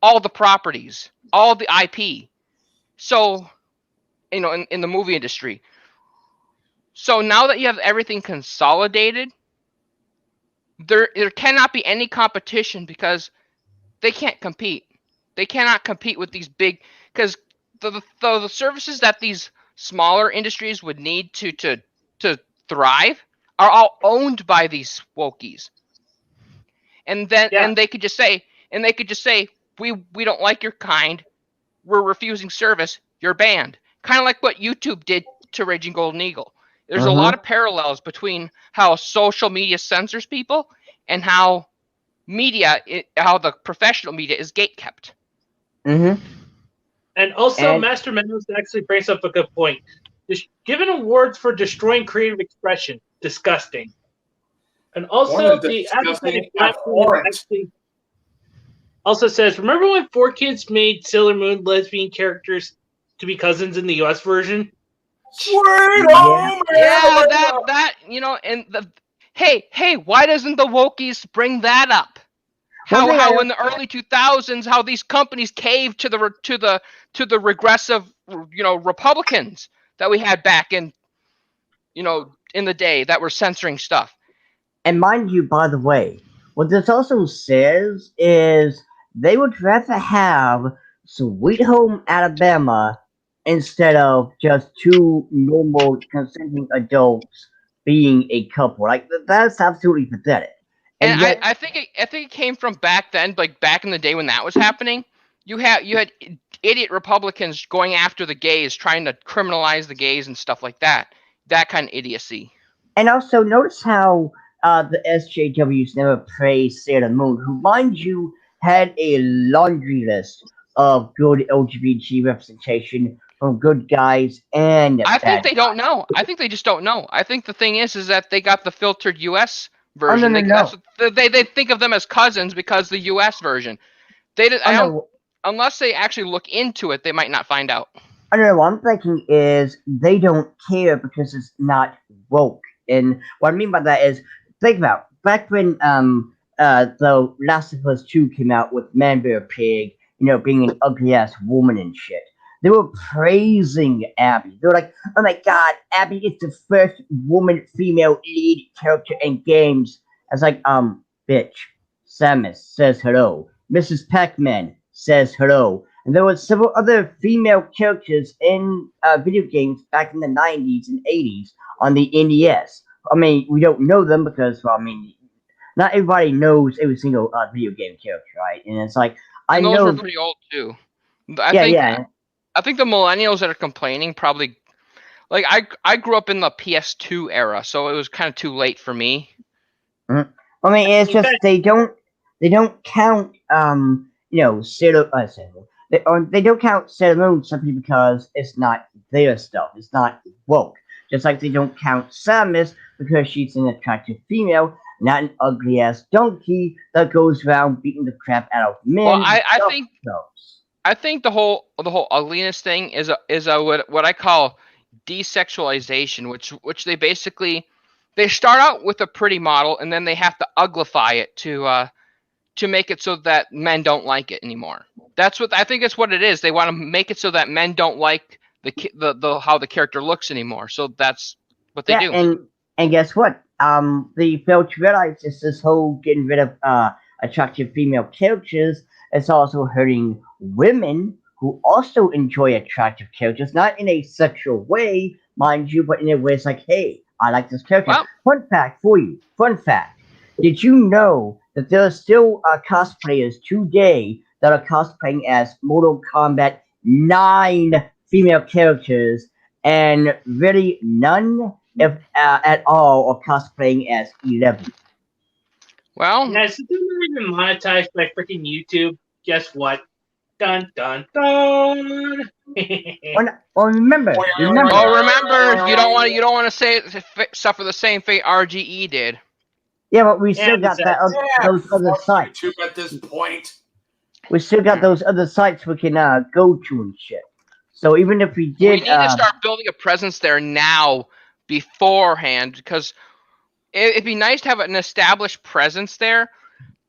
all the properties, all the IP. So, in the movie industry. So now that you have everything consolidated, there cannot be any competition because they can't compete. They cannot compete with these big, because the services that these smaller industries would need to thrive are all owned by these wokies. And then and they could just say we don't like your kind, we're refusing service, you're banned. Kind of like what YouTube did to Raging Golden Eagle. There's a lot of parallels between how social media censors people and how the professional media is gatekept. And also, Master Menos actually brings up a good point. Given awards for destroying creative expression, disgusting. And also, the advertising platform actually also says, remember when 4Kids made Sailor Moon lesbian characters to be cousins in the US version? Hey, why doesn't the wokies bring that up? How thing how in the early 2000s how these companies caved to the regressive Republicans that we had back in in the day that were censoring stuff. And mind you, by the way, what this also says is they would rather have Sweet Home Alabama instead of just two normal consenting adults being a couple. Like that's absolutely pathetic. And And yet, I think it came from back then, like back in the day when that was happening. You had idiot Republicans going after the gays, trying to criminalize the gays and stuff like that. That kind of idiocy. and also notice how the SJWs never praised Sailor Moon, who, mind you, had a laundry list of good LGBT representation from good guys and I think bad. they don't know. I think they just don't know. I think the thing is that they got the filtered U.S. Oh, version. no, no, no. They think of them as cousins because the U.S. version. They did, Oh, no. unless they actually look into it, they might not find out. I don't know. What I'm thinking is they don't care because it's not woke. And what I mean by that is, think about back when the Last of Us 2 came out with Man Bear Pig, being an ugly ass woman and shit. They were praising Abby. They were like, "Oh my god, Abby is the first woman female lead character in games." I was like, bitch. Samus says hello. Mrs. Pac-Man says hello. And there were several other female characters in video games back in the 90s and 80s on the NES. I mean, we don't know them because, well, I mean, not everybody knows every single video game character, right? And it's like, I And those know. were pretty old too. Yeah. I think the millennials that are complaining probably, like I grew up in the PS2 era, so it was kind of too late for me. I mean, it's just they don't count Sailor they don't count Sailor Moon simply because it's not their stuff. It's not woke. Just like they don't count Samus because she's an attractive female, not an ugly ass donkey that goes around beating the crap out of men. Well, I think the whole ugliness thing is what I call desexualization, which they basically they start out with a pretty model and then they have to uglify it to make it so that men don't like it anymore. That's what I think. It's what it is. They want to make it so that men don't like the how the character looks anymore. So that's what they do. And guess what? They failed to realize this whole getting rid of attractive female characters is also hurting women who also enjoy attractive characters, not in a sexual way, mind you, but in a way it's like, hey, I like this character. Well, Fun fact for you. Fun fact. Did you know that there are still cosplayers today that are cosplaying as Mortal Kombat 9 female characters, and really none, if at all, are cosplaying as 11? Well, yeah, so they're not even monetized by freaking YouTube. Guess what? Dun dun dun. Remember. remember, you don't want to suffer the same fate RGE did. Yeah, but we still got those other sites. YouTube at this point. We still got those other sites we can go to and shit. So even if we did, we need to start building a presence there now beforehand, because it'd be nice to have an established presence there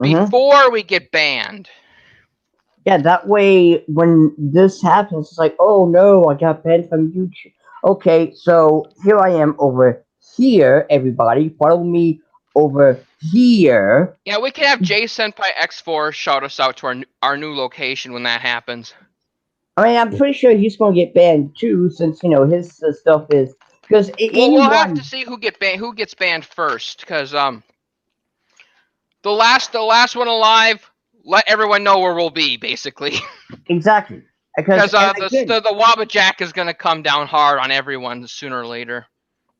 before we get banned. Yeah, that way when this happens, it's like, oh no, I got banned from YouTube. Okay, so here I am over here, everybody. Follow me over here. Yeah, we can have J Senpai X4 shout us out to our new location when that happens. I mean, I'm pretty sure he's going to get banned too, since his stuff is because we'll have to see who gets banned first, because the last one alive, let everyone know where we'll be, basically. Exactly. Because the Wabbajack is going to come down hard on everyone sooner or later.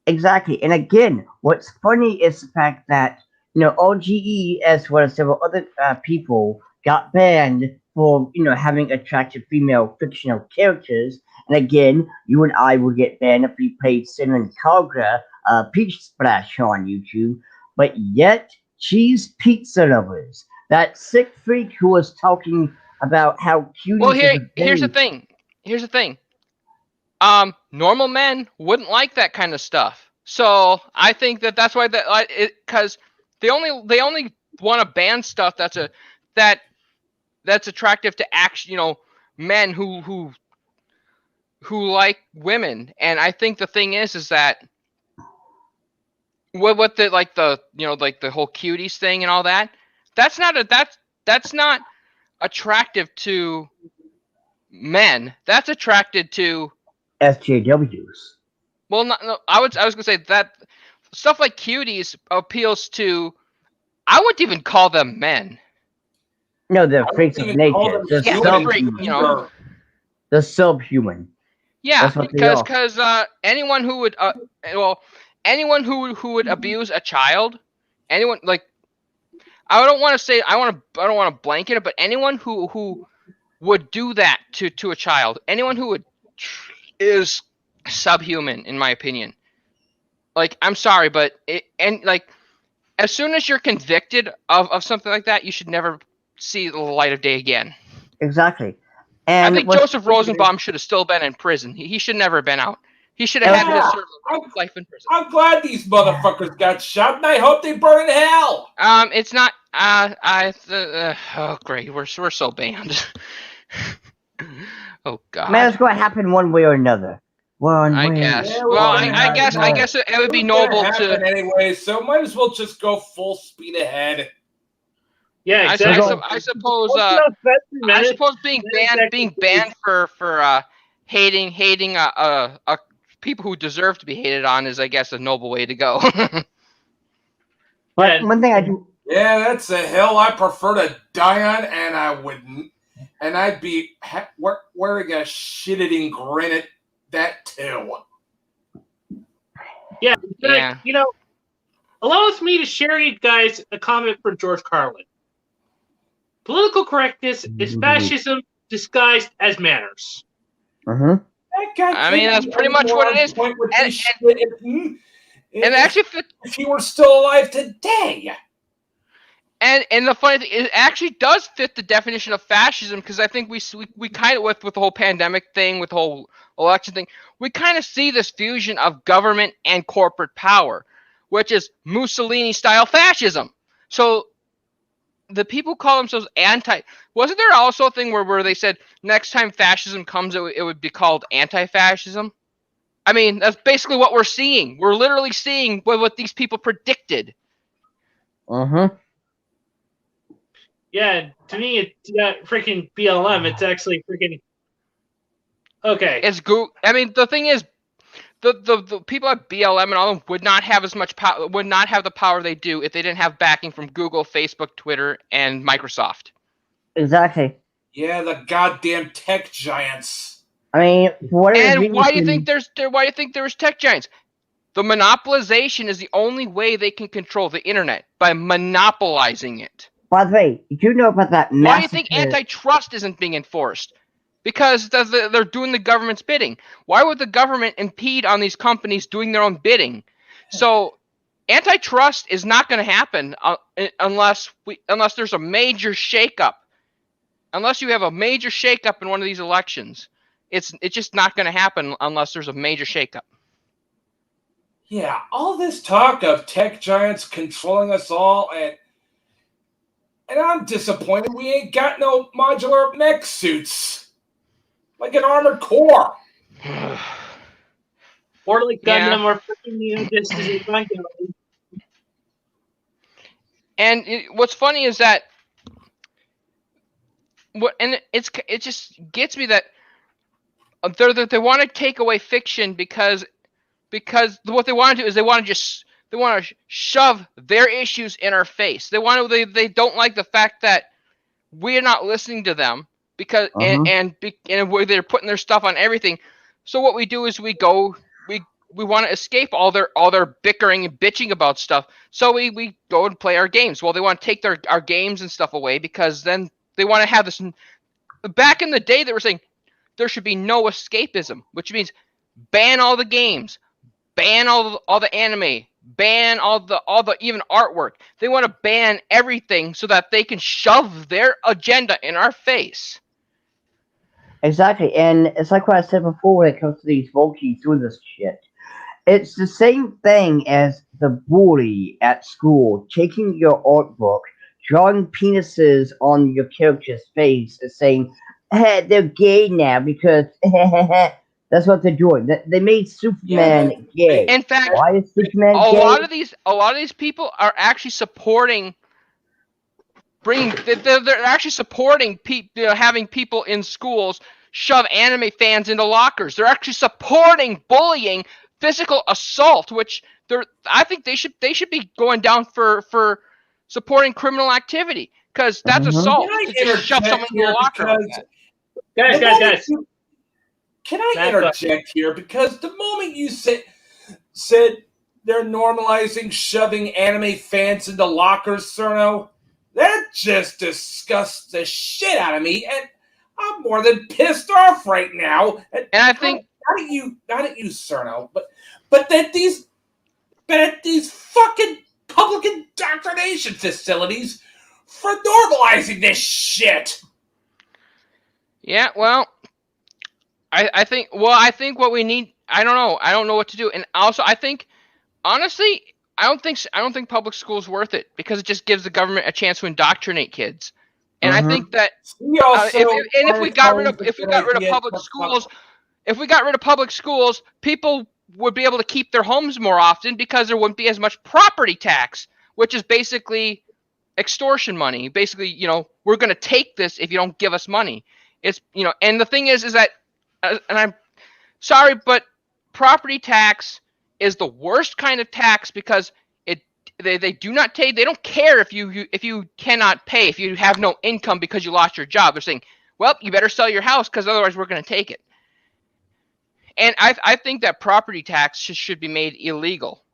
Exactly. And again, what's funny is the fact that, OGE, as well as several other people, got banned for, having attractive female fictional characters. And again, you and I would get banned if we played Cinnamon Kagra, Peach Splash on YouTube. But yet, Cheese Pizza Lovers, that sick freak who was talking about how cute. Well, here's the thing. Normal men wouldn't like that kind of stuff. So I think that's why because they only want to ban stuff that's attractive to men who like women. And I think the thing is that what the like the whole cuties thing and all that, that's not attractive to men. That's attracted to SJWs. well, no, I was gonna say that stuff like cuties appeals to. I wouldn't even call them men. No, they're freaks of nature. They're subhuman. They're subhuman. Yeah, That's what they are. because anyone who would anyone who would abuse a child, anyone like I don't want to blanket it, but anyone who would do that to a child, anyone who would is subhuman in my opinion. Like, I'm sorry, but as soon as you're convicted of something like that, you should never see the light of day again. Exactly. And I think Joseph Rosenbaum should have still been in prison. He should never have been out. He should have had to serve life in prison. I'm glad these motherfuckers got shot, and I hope they burn in hell. It's not. Oh great, we're so banned. Oh god. Man, it's going to happen one way or another. I guess. Yeah, well, I guess it would be noble to. Anyway, so might as well just go full speed ahead. Yeah, exactly. I suppose being banned for hating people who deserve to be hated on is, I guess, a noble way to go. But one thing I do. Yeah, that's a hill I prefer to die on, and I'd be wearing a shit-eating grin at that too. Yeah. Allows me to share you guys a comment from George Carlin. Political correctness is fascism disguised as manners. Mm-hmm. I mean, that's pretty much what it is. And actually, if he were still alive today. And the funny thing, it actually does fit the definition of fascism, because I think we kind of, with the whole pandemic thing, with the whole election thing, we kind of see this fusion of government and corporate power, which is Mussolini-style fascism. So the people call themselves wasn't there also a thing where they said next time fascism comes, it would be called anti-fascism? I mean, that's basically what we're seeing. We're literally seeing what these people predicted. Mm-hmm. Yeah, to me, it's freaking BLM. It's actually freaking okay. It's Google. I mean, the thing is, the people at BLM and all of them would not have as much power. Would not have the power they do if they didn't have backing from Google, Facebook, Twitter, and Microsoft. Exactly. Yeah, the goddamn tech giants. I mean, why do you think there's tech giants? The monopolization is the only way they can control the internet, by monopolizing it. By the way, did you know about that massacre? Why do you think antitrust isn't being enforced? Because they're doing the government's bidding. Why would the government impede on these companies doing their own bidding? So antitrust is not going to happen unless there's a major shakeup. Unless you have a major shakeup in one of these elections, it's just not going to happen unless there's a major shakeup. Yeah, all this talk of tech giants controlling us all, and I'm disappointed we ain't got no modular mech suits. Like an armored core. Or like Gundam or freaking this is Gundam. And what's funny is that it just gets me that they want to take away fiction because what they want to do is they want to shove their issues in our face. They don't like the fact that we're not listening to them because and they're putting their stuff on everything. So what we do is we want to escape all their bickering and bitching about stuff. So we go and play our games. Well, they want to take our games and stuff away because then they want to have this. Back in the day, they were saying there should be no escapism, which means ban all the games, ban all the anime, ban all the even artwork. They want to ban everything so that they can shove their agenda in our face. Exactly, and it's like what I said before when it comes to these Volkies doing this shit. It's the same thing as the bully at school taking your art book, drawing penises on your character's face and saying, hey, they're gay now because that's what they're doing. They made Superman gay. In fact, Why is Superman a gay? lot of these people are actually supporting they're actually supporting having people in schools shove anime fans into lockers. They're actually supporting bullying, physical assault, which I think they should be going down for supporting criminal activity, because that's assault. Can I To just shove someone into a locker like that. Guys. Can I Matt, interject here? Because the moment you said they're normalizing shoving anime fans into lockers, Cerno, that just disgusts the shit out of me, and I'm more than pissed off right now. And I think not at you, Cerno, but at these fucking public indoctrination facilities for normalizing this shit. Yeah, well, I think what we need, I don't know what to do. And also, I think, honestly, I don't think public school's worth it, because it just gives the government a chance to indoctrinate kids. And I think that if we got rid of public schools, people would be able to keep their homes more often, because there wouldn't be as much property tax, which is basically extortion money. Basically, we're going to take this if you don't give us money. It's, and the thing is that, and I'm sorry, but property tax is the worst kind of tax, because they do not take, they don't care if you cannot pay, if you have no income because you lost your job. They're saying, well, you better sell your house, because otherwise we're going to take it. And I think that property tax should be made illegal,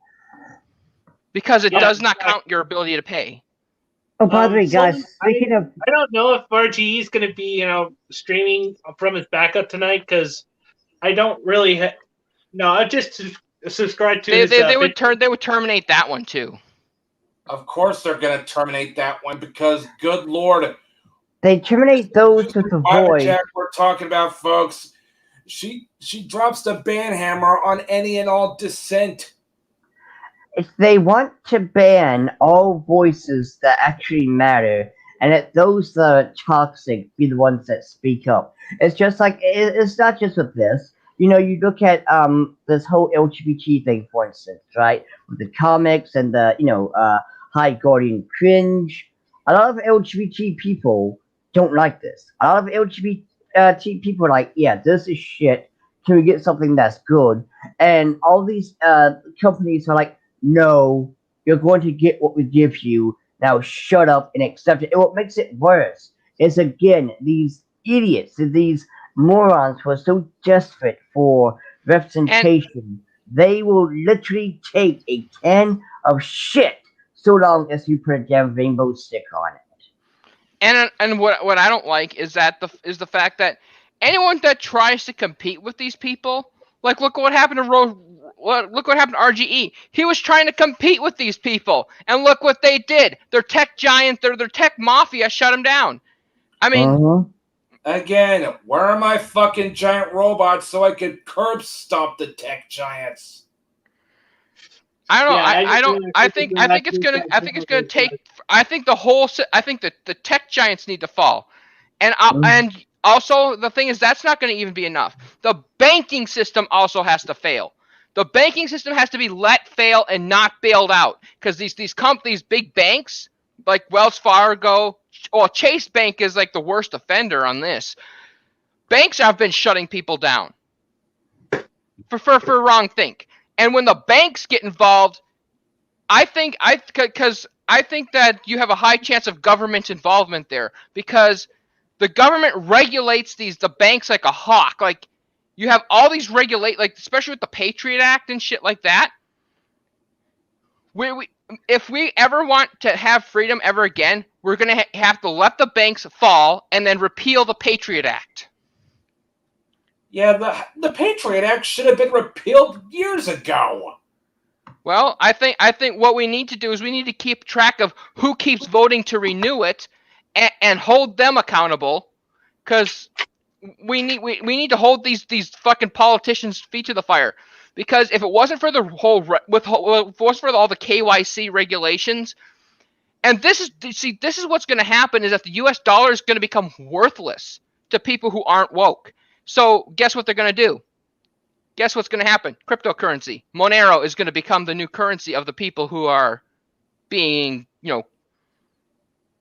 because it does not count your ability to pay. Oh, by the way, guys, speaking of... I don't know if RGE is going to be, streaming from his backup tonight, because I don't really... No, I just subscribed to they would terminate that one, too. Of course they're going to terminate that one, because, good Lord... They terminate those with the voice. Jack we're talking about, folks. She drops the ban hammer on any and all dissent. If they want to ban all voices that actually matter, and let those that are toxic be the ones that speak up. It's just like, it's not just with this. You look at this whole LGBT thing, for instance, right? With the comics and the, High Guardian cringe. A lot of LGBT people don't like this. A lot of LGBT people are like, yeah, this is shit. Can we get something that's good? And all these companies are like, no, you're going to get what we give you. Now shut up and accept it. And what makes it worse is, again, these idiots, these morons who are so desperate for representation, they will literally take a can of shit so long as you put a damn rainbow sticker on it. And what I don't like is the fact that anyone that tries to compete with these people, like look what happened to RGE. He was trying to compete with these people, and look what they did. Their tech giant, their tech mafia shut him down. I mean, again, where are my fucking giant robots so I could curb stomp the tech giants? I don't know. I think the tech giants need to fall, and also the thing is, that's not going to even be enough. The banking system also has to fail. The banking system has to be let fail and not bailed out, because these big banks like Wells Fargo, Chase Bank is like the worst offender on this. Banks have been shutting people down for wrong think. And when the banks get involved, I think that you have a high chance of government involvement there, because the government regulates the banks like a hawk. Like, you have all these especially with the Patriot Act and shit like that. If we ever want to have freedom ever again, we're gonna have to let the banks fall and then repeal the Patriot Act. Yeah, the Patriot Act should have been repealed years ago. Well, I think what we need to do is we need to keep track of who keeps voting to renew it, and hold them accountable, because we need to hold these fucking politicians' feet to the fire. Because if it wasn't for the all the KYC regulations, And this is what's going to happen is that the U.S. dollar is going to become worthless to people who aren't woke. So guess what they're going to do? Guess what's going to happen? Cryptocurrency. Monero is going to become the new currency of the people who are being,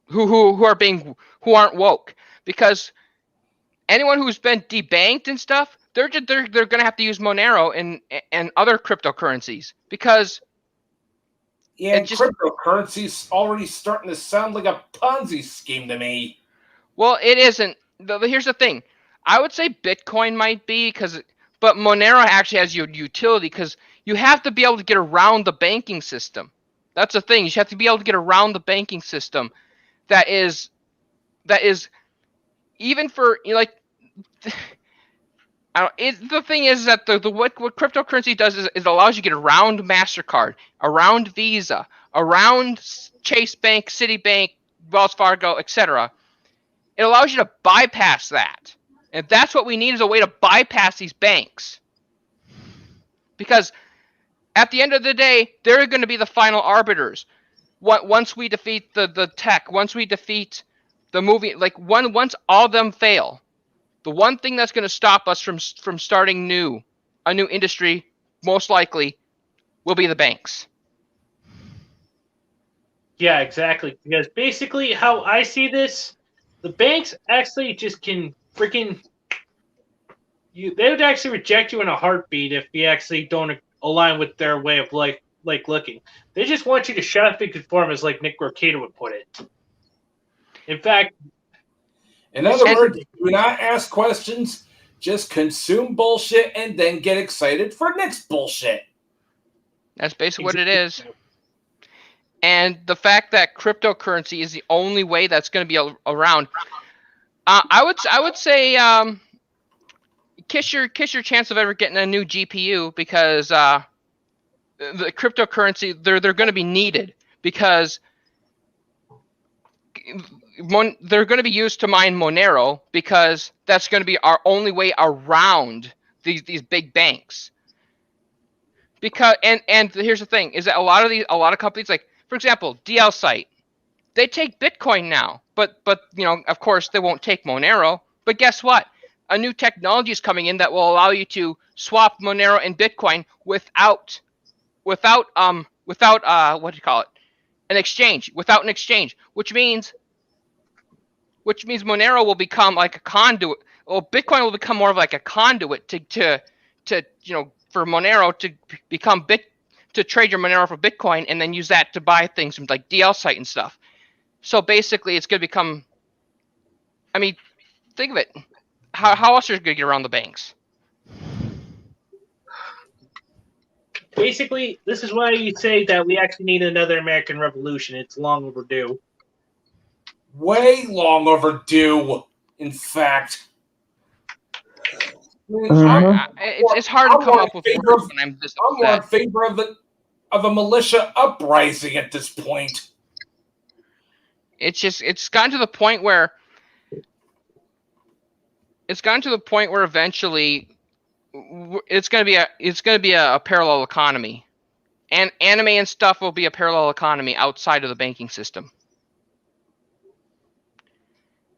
who aren't woke, because anyone who's been debanked and stuff, they're going to have to use Monero and other cryptocurrencies, because cryptocurrency's already starting to sound like a Ponzi scheme to me. Well, it isn't. Here's the thing. I would say Bitcoin might be, but Monero actually has your utility, because you have to be able to get around the banking system. That's the thing. You have to be able to get around the banking system. That is even for the thing is that what cryptocurrency does is it allows you to get around MasterCard, around Visa, around Chase Bank, Citibank, Wells Fargo, etc. It allows you to bypass that. And that's what we need, is a way to bypass these banks. Because at the end of the day, they're going to be the final arbiters. Once we defeat the tech, once we defeat the movie, once all of them fail, the one thing that's going to stop us from starting a new industry, most likely, will be the banks. Yeah, exactly. Because basically, how I see this, the banks actually just can freaking they would actually reject you in a heartbeat if you actually don't align with their way of looking. They just want you to shut up and conform, as like Nick Mercado would put it. In fact, in other words, do not ask questions, just consume bullshit and then get excited for next bullshit. That's basically what it is. And the fact that cryptocurrency is the only way that's going to be around, I would say kiss your chance of ever getting a new GPU, because the cryptocurrency, they're going to be needed, because they're going to be used to mine Monero, because that's going to be our only way around these big banks. Because and here's the thing, is that a lot of companies, like for example DL Site, they take Bitcoin now, but of course they won't take Monero. But guess what? A new technology is coming in that will allow you to swap Monero and Bitcoin without what do you call it? An exchange, which means Monero will become like a conduit. Well, Bitcoin will become more of like a conduit to for Monero to become to trade your Monero for Bitcoin, and then use that to buy things from like DL Site and stuff. So basically, it's going to become. I mean, think of it. How else are you going to get around the banks? Basically, this is why you say that we actually need another American Revolution. It's long overdue. Way long overdue, in fact. It's hard to come up with words when I'm this upset. I'm more in favor of a militia uprising at this point. It's gotten to the point where eventually it's going to be a parallel economy, and anime and stuff will be a parallel economy outside of the banking system.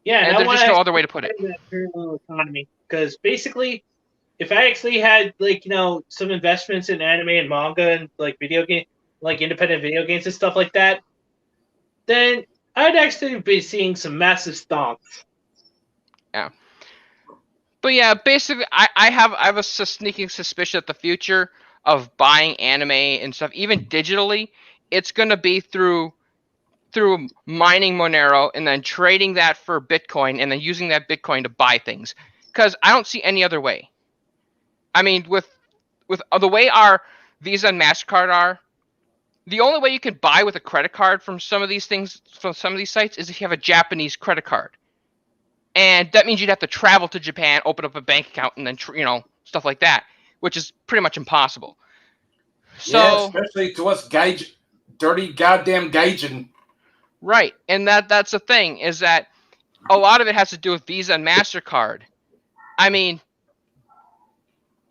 Yeah, and there's just no other way to put it. Parallel economy, because basically, if I actually had some investments in anime and manga and video game, independent video games and stuff like that, then I'd actually be seeing some massive stomps. Yeah. But yeah, basically, I have a sneaking suspicion that the future of buying anime and stuff, even digitally, it's going to be through mining Monero and then trading that for Bitcoin and then using that Bitcoin to buy things. Because I don't see any other way. I mean, with the way our Visa and MasterCard are, the only way you can buy with a credit card from some of these things, from some of these sites, is if you have a Japanese credit card. And that means you'd have to travel to Japan, open up a bank account, and then stuff like that, which is pretty much impossible. So, yeah, especially to us dirty goddamn gaijin. Right, and that's the thing, is that a lot of it has to do with Visa and MasterCard. I mean,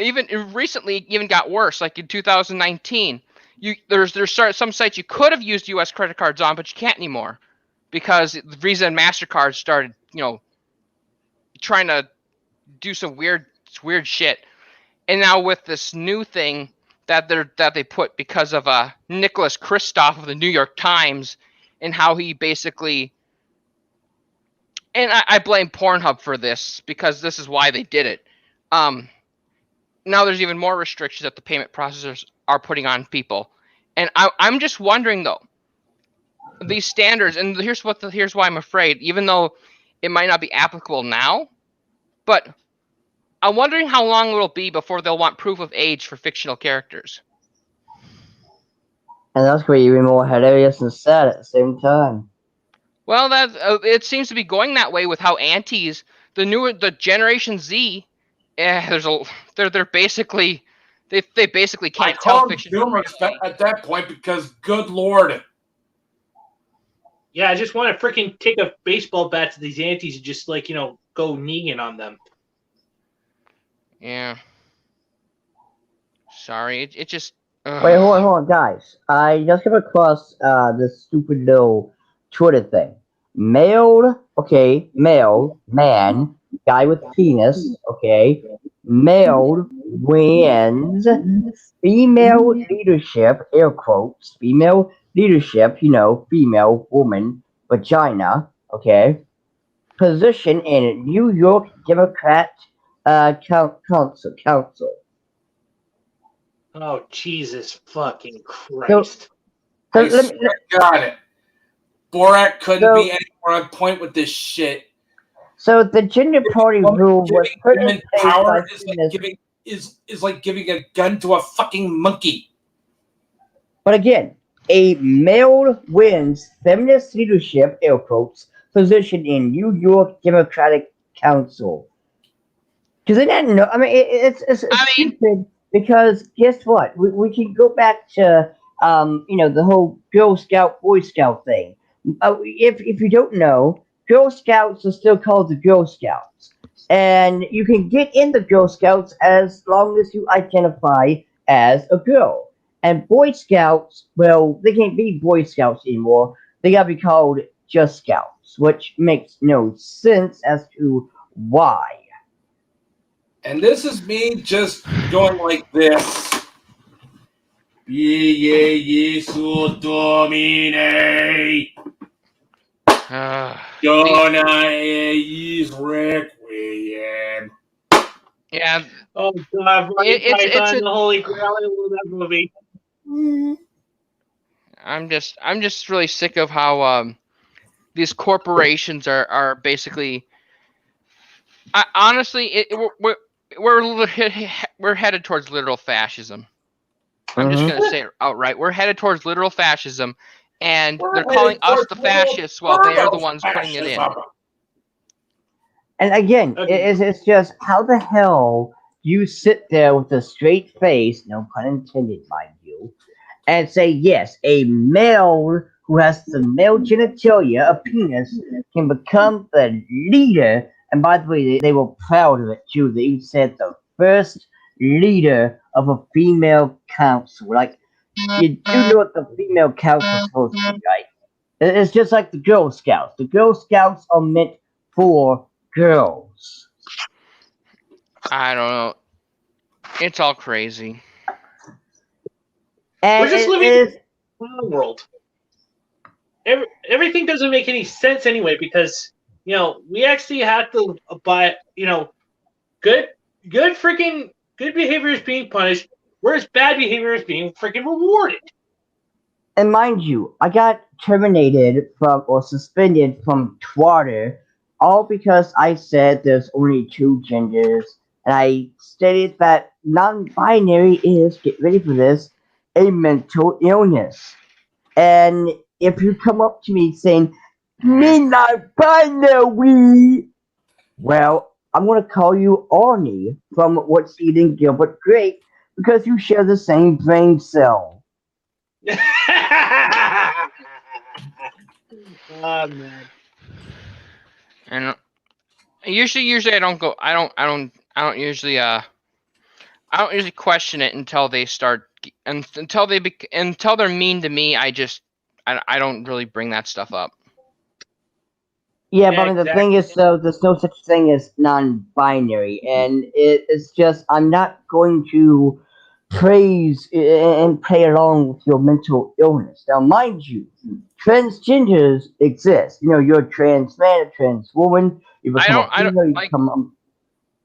even recently, it even got worse. Like in 2019, there's some sites you could have used U.S. credit cards on, but you can't anymore because Visa and MasterCard started, trying to do some weird shit. And now with this new thing that they put because of Nicholas Kristof of the New York Times and how he basically, and I blame Pornhub for this because this is why they did it. Now there's even more restrictions that the payment processors are putting on people, and I'm just wondering though, these standards, and here's why I'm afraid, even though it might not be applicable now, but I'm wondering how long it'll be before they'll want proof of age for fictional characters. And that's going to be even more hilarious and sad at the same time. Well, that it seems to be going that way with how aunties, the Generation Z, they're basically they basically can't tell fiction. Boomers at that point because, good lord. Yeah, I just want to freaking take a baseball bat to these aunties and just go Negan on them. Yeah. Sorry, it just. Wait, hold on, guys. I just came across this stupid little Twitter thing. Male, man, guy with penis, male wins female leadership, air quotes, female leadership, female woman, vagina, position in New York Democrat council. Oh, Jesus fucking Christ. I swear to God, Borat couldn't be any more on point with this shit. So the gender party rule was put in place power is like giving a gun to a fucking monkey. But again, a male wins feminist leadership, air quotes, position in New York Democratic Council. Because they didn't know. I mean, it's stupid. Because guess what? We can go back to the whole Girl Scout Boy Scout thing. If you don't know, Girl Scouts are still called the Girl Scouts, and you can get in the Girl Scouts as long as you identify as a girl. And Boy Scouts, well, they can't be Boy Scouts anymore. They gotta be called just Scouts, which makes no sense as to why. And this is me just going like this. Jesu Domine. Dona eis requiem. Yeah. Oh God, it's the Holy Grail. I love that movie. I'm just really sick of how these corporations are basically. Honestly, we're headed towards literal fascism. I'm just going to say it outright. We're headed towards literal fascism, and they're calling us the fascists while they're the ones putting it in. And again, it's just how the hell you sit there with a straight face, no pun intended, mind you, and say, yes, a male who has the male genitalia, a penis, can become the leader. And by the way, they were proud of it too. They even said the first leader of a female council. Like, you do know what the female council is supposed to be, right? It's just like the Girl Scouts. The Girl Scouts are meant for girls. I don't know. It's all crazy. And we're just living in the world. Everything doesn't make any sense anyway because we actually have to buy good behavior is being punished, whereas bad behavior is being freaking rewarded. And mind you, I got terminated suspended from Twitter, all because I said there's only two genders, and I stated that non-binary is, get ready for this, a mental illness. And if you come up to me saying, me not binary, well, I'm going to call you Arnie from What's Eating Gilbert Grape because you share the same brain cell. Oh man. And usually I don't usually question it until they start until they're mean to me, I don't really bring that stuff up. Yeah, Yeah, but I mean, the exactly. thing is, though, there's no such thing as non-binary, and it's just I'm not going to praise and play along with your mental illness. Now, mind you, transgenders exist. You know, you're a trans man, a trans woman. You become a I don't female. You like. become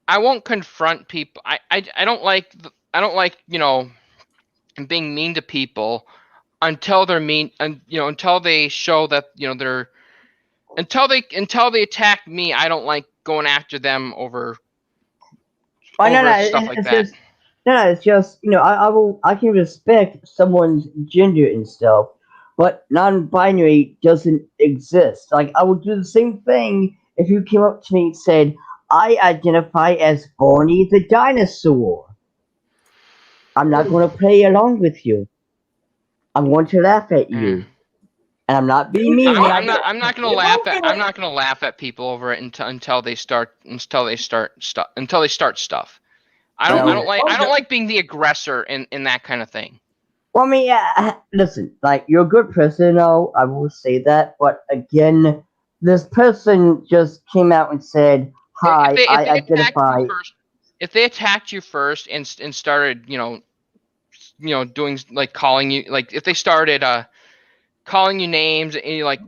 I won't confront people. I don't like. Being mean to people until they're mean, and until they show that they're until they attack me. I don't like going after them over Oh no, no, stuff like it's that. just no, it's just I can respect someone's gender and stuff, but non-binary doesn't exist. Like I would do the same thing if you came up to me and said, "I identify as Barney the dinosaur." I'm not going to play along with you. I'm going to laugh at you, and I'm not being mean. I'm not gonna If laugh I'm at gonna- I'm not gonna laugh at people over it until they start stuff. I don't like being the aggressor in that kind of thing. Well, I mean, yeah, listen, like, you're a good person, though, I will say that, but again, this person just came out and said, "Hi, If I they attacked identify." you first, if they attacked you first and started doing like calling you, like if they started calling you names and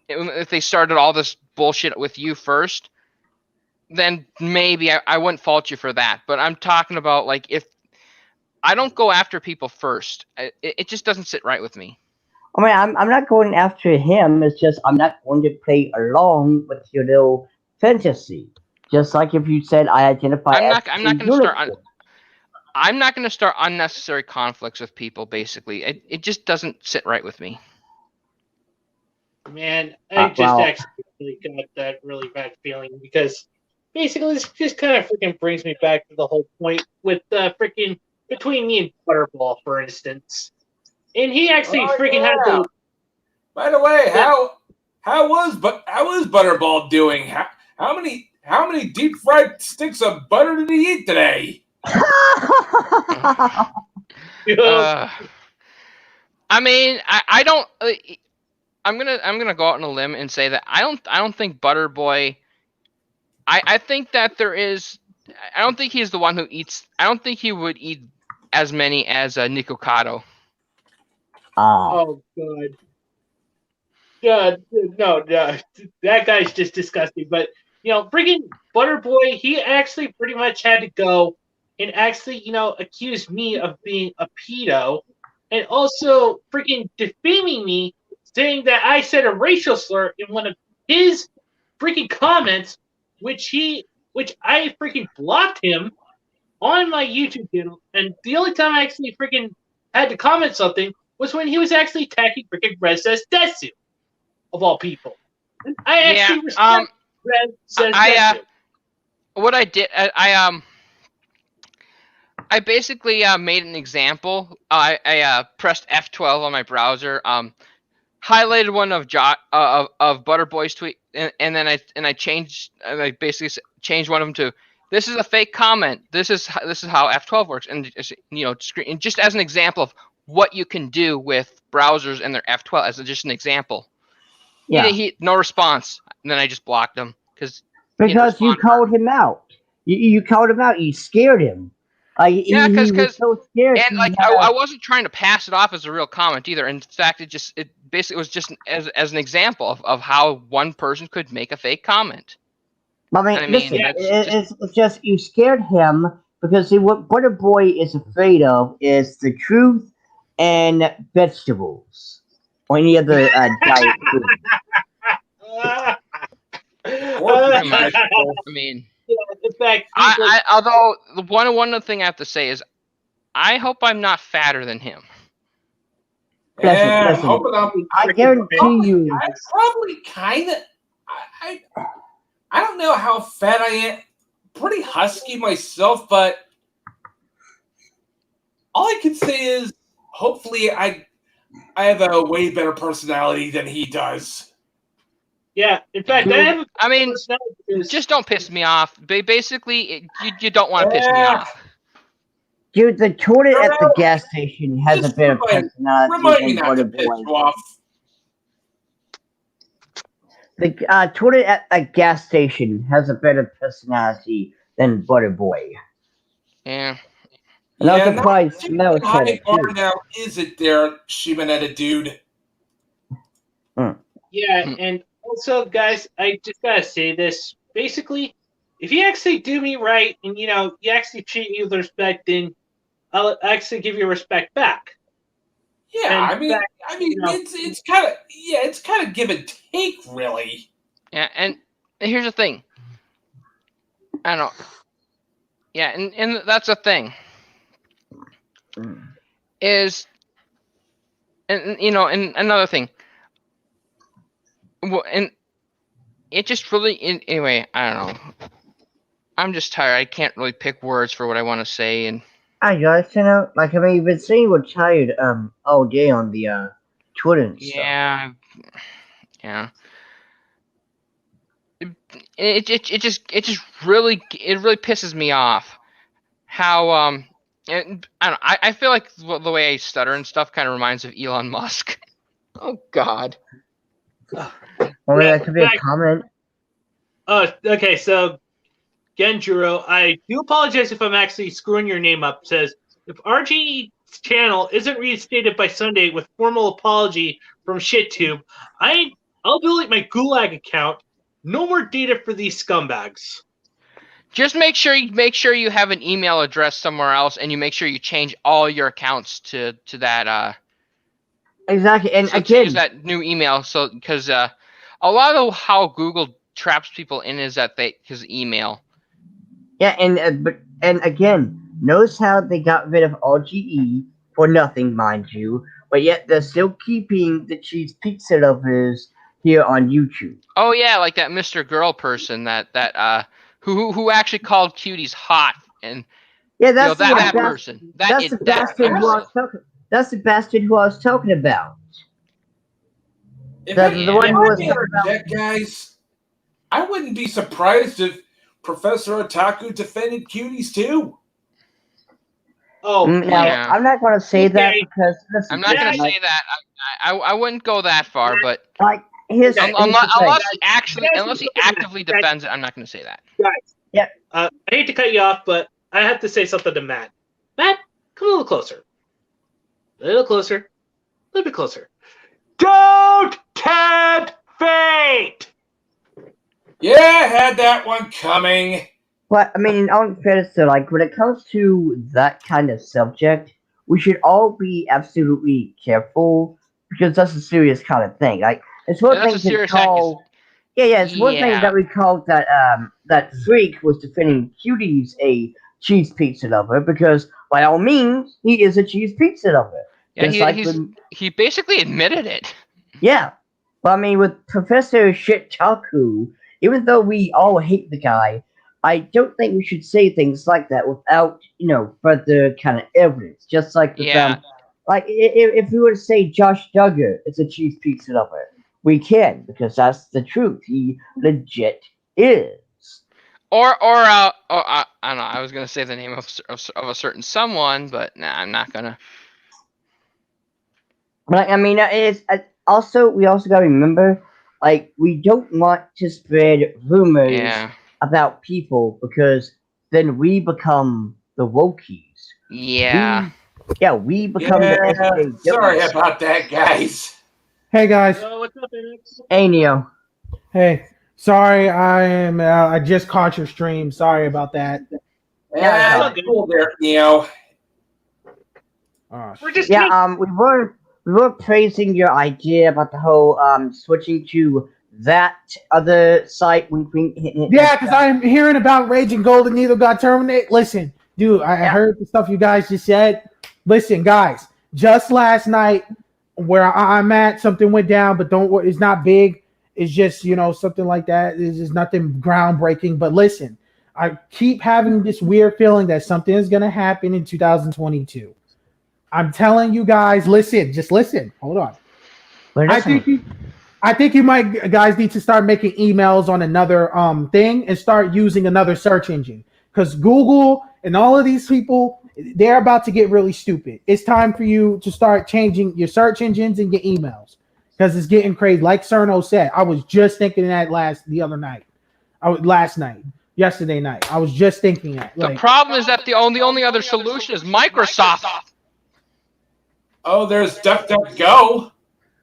if they started all this bullshit with you first, then maybe I wouldn't fault you for that. But I'm talking about like if I don't go after people first, it just doesn't sit right with me. I mean, I'm not going after him, it's just I'm not going to play along with your little fantasy. Just like if you said, "I identify I'm as not. I'm a not going to start. unicorn." I'm not going to start unnecessary conflicts with people. Basically, it just doesn't sit right with me. Man, I just Well, actually really got that really bad feeling because basically this just kind of freaking brings me back to the whole point with freaking between me and Butterball, for instance. And he actually freaking had yeah. the. By the way, Yeah. how was Butterball doing? How many deep fried sticks of butter did he eat today? I mean, I don't. I'm gonna go out on a limb and say that I don't think Butterboy. I think that there is. I don't think he's the one who eats. I don't think he would eat as many as Nikocado. Oh God. God, no, that guy's just disgusting. But freaking Butterboy, he actually pretty much had to go and actually, accuse me of being a pedo, and also freaking defaming me, saying that I said a racial slur in one of his freaking comments, which I freaking blocked him on my YouTube channel, and the only time I actually freaking had to comment something was when he was actually attacking freaking Red Says Desu, of all people. And I actually respect Red Says Desu. What I did, I basically made an example. I pressed F12 on my browser, highlighted one of Butterboy's tweet, and then I changed. I basically changed one of them to, "This is a fake comment. This is how F12 works," and and just as an example of what you can do with browsers and their F12 as just an example. yeah, He no response, and then I just blocked him because you called him out. You called him out. You scared him. Yeah, he was so scared. and like I wasn't trying to pass it off as a real comment either. In fact, it basically was just as an example of how one person could make a fake comment. I mean, listen, it's just you scared him because see, what Butterboy is afraid of is the truth and vegetables or any other diet food. I mean, in fact, although one other thing I have to say is, I hope I'm not fatter than him. Yeah, listen, I guarantee you. I probably kind of. I don't know how fat I am. Pretty husky myself, but all I can say is, hopefully, I have a way better personality than he does. Yeah, in fact, I mean, just don't piss me off. Basically, you don't want to piss me off. Dude, the toilet at the gas station has a bit of personality Remind me than not to Butter piss Boy. you off. The toilet at a gas station has a better personality than Butter Boy. Yeah. And Yeah, I'm surprised Mel said high it bar too. now, is it there, Shimonetta dude? Yeah, and also, guys, I just gotta say this. Basically, if you actually do me right, and you actually treat me with respect, then I'll actually give you respect back. Yeah, And I mean, it's kind of give and take, really. Yeah, and here's the thing. I don't know. Yeah, and that's the thing. Is and another thing. Well, and it just really anyway, I don't know. I'm just tired. I can't really pick words for what I want to say, and I guys, you've been saying we're tired all day on the Twitter and stuff. yeah. It just really pisses me off how and I don't know, I feel like the way I stutter and stuff kind of reminds of Elon Musk. Oh God. Well, that could be a comment. Okay, so Genjuro, I do apologize if I'm actually screwing your name up. It says, if RG's channel isn't reinstated by Sunday with formal apology from ShitTube, I'll delete my Gulag account. No more data for these scumbags. Just make sure you have an email address somewhere else, and you make sure you change all your accounts to that. Exactly, and so again, use that new email. So because a lot of how Google traps people in is that his email. Yeah, and again, notice how they got rid of RGE for nothing, mind you, but yet they're still keeping the cheese pizza lovers here on YouTube. Oh yeah, like that Mr. Girl person that who actually called cuties hot, and yeah, that's that person. That's the bastard who I was talking about. If The one who was that, guys, I wouldn't be surprised if Professor Otaku defended cuties too. Oh, yeah. I'm not going to say that because I'm not going to say that. I wouldn't go that far, but like unless he actively defends it, I'm not going to say that. Guys, yeah. I hate to cut you off, but I have to say something to Matt. Matt, come a little closer. A little closer. A little bit closer. Don't tempt fate! Yeah, I had that one coming. But I mean, in all fairness, so like when it comes to that kind of subject, we should all be absolutely careful because that's a serious kind of thing. Like it's one thing to call, it's one thing that we called that freak was defending cuties a cheese pizza lover because by all means he is a cheese pizza lover. Yeah, he basically admitted it. Yeah, but I mean with Professor Shitaku, even though we all hate the guy, I don't think we should say things like that without, further kind of evidence. Just like with like if we were to say Josh Duggar is a cheese pizza lover, we can because that's the truth. He legit is. Or I don't know. I was gonna say the name of a certain someone, but nah, I'm not gonna. But I mean, it's also we also gotta remember, like we don't want to spread rumors about people because then we become the wokies. Yeah. We become the SJWs. Sorry about that, guys. Hey guys. What's up, Alex? Hey Neo. Hey. Sorry, I just caught your stream. Sorry about that. Yeah, cool there, Neo. We're just we were praising your idea about the whole switching to that other site. Yeah, because I'm hearing about Raging Golden Needle got terminated. Listen, dude, I heard the stuff you guys just said. Listen, guys, just last night where I'm at, something went down, but it's not big. It's just, something like that. It's just nothing groundbreaking. But listen, I keep having this weird feeling that something is going to happen in 2022. I'm telling you guys, just listen. Hold on. I think you might guys need to start making emails on another thing and start using another search engine because Google and all of these people they're about to get really stupid. It's time for you to start changing your search engines and your emails because it's getting crazy. Like Cerno said, I was just thinking that yesterday night. I was just thinking that. The problem is that the only other solution is Microsoft. Oh, there's DuckDuckGo.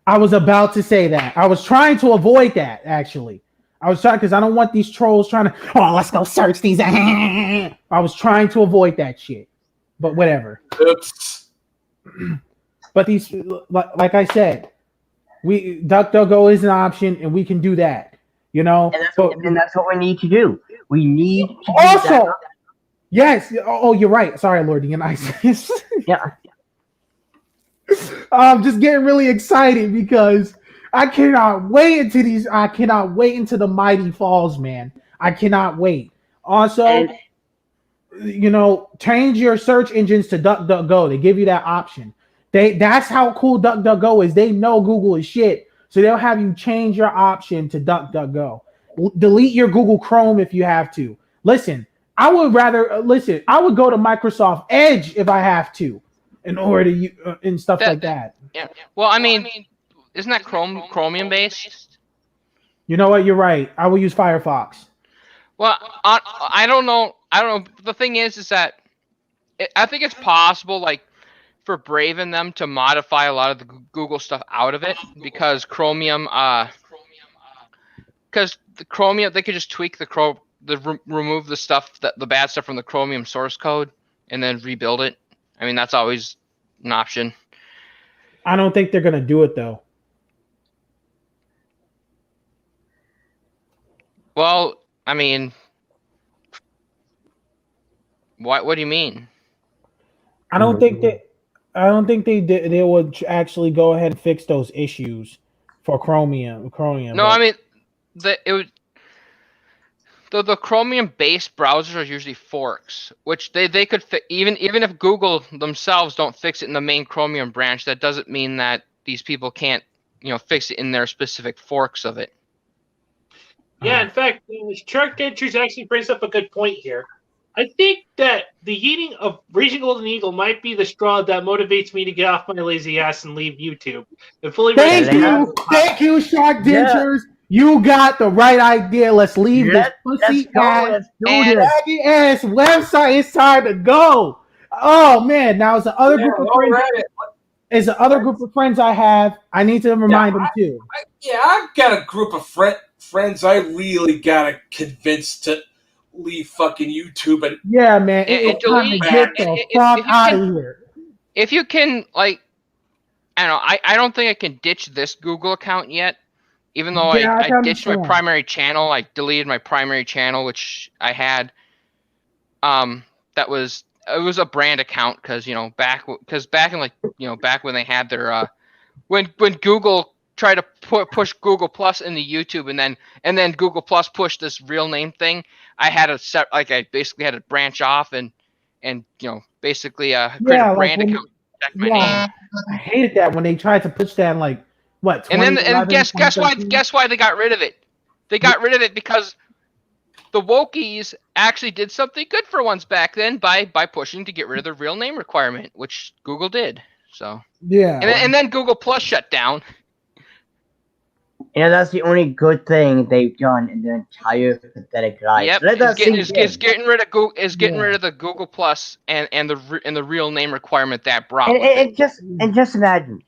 I was about to say that. I was trying to avoid that, actually. I was trying because I don't want these trolls trying to, let's go search these. I was trying to avoid that shit. But whatever. Oops. But these, like I said, DuckDuckGo is an option, and we can do that. You know, and that's what we need to do. We need to also. do that. Yes. Oh, you're right. Sorry, Lord Dionysus. Yeah. I'm just getting really excited because I cannot wait until the Mighty Falls, man. I cannot wait. Also, change your search engines to DuckDuckGo. They give you that option. That's how cool DuckDuckGo is. They know Google is shit, so they'll have you change your option to DuckDuckGo. Delete your Google Chrome if you have to. Listen, I would go to Microsoft Edge if I have to. In order to and stuff like that. Yeah. Well, I mean, isn't that Chromium based? You know what? You're right. I will use Firefox. Well, I don't know. The thing is that I think it's possible, like, for Brave and them to modify a lot of the Google stuff out of it because Chromium, they could just tweak remove the stuff the bad stuff from the Chromium source code and then rebuild it. I mean, that's always an option. I don't think they're going to do it, though. Well, I mean, what do you mean? I don't think they would actually go ahead and fix those issues for Chromium. No, I mean, the Chromium-based browsers are usually forks, which they could even if Google themselves don't fix it in the main Chromium branch, that doesn't mean that these people can't, fix it in their specific forks of it. Yeah, in fact, Shark Dentures actually brings up a good point here. I think that the eating of Raging Golden Eagle might be the straw that motivates me to get off my lazy ass and leave YouTube. Thank you, Shark Dentures. Yeah. You got the right idea. Let's leave this pussy ass website. It's time to go. Oh man! Now it's the other group of friends. It's the other group of friends I have. I need to remind them too. I've got a group of friends. I really gotta convince to leave fucking YouTube and man, it's time to get the fuck out of here. If you can, like, I don't know. I don't think I can ditch this Google account yet. Even though I ditched my primary channel, I deleted my primary channel, which I had. It was a brand account because back in back when they had their when Google tried to push Google Plus into YouTube and then Google Plus pushed this real name thing. I had I basically had to branch off and basically create a brand account. I hated that when they tried to push that in what? And guess why they got rid of it? They got rid of it because the wokies actually did something good for once back then by pushing to get rid of the real name requirement, which Google did. So yeah, and then Google Plus shut down. Yeah, that's the only good thing they've done in their entire pathetic life. Yep, is getting rid of the Google Plus and the real name requirement that brought. And just imagine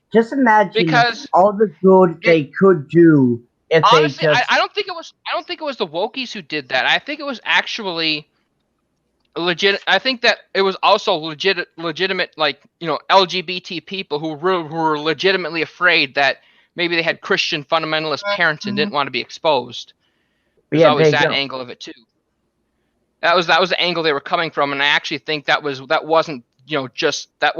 because all the good they could do if honestly, they just. I don't think it was the wokies who did that. I think it was actually legit. I think that it was also legitimate, LGBT people who were legitimately afraid that maybe they had Christian fundamentalist parents and didn't want to be exposed. There's always that angle of it too. That was the angle they were coming from, and I actually think that wasn't just the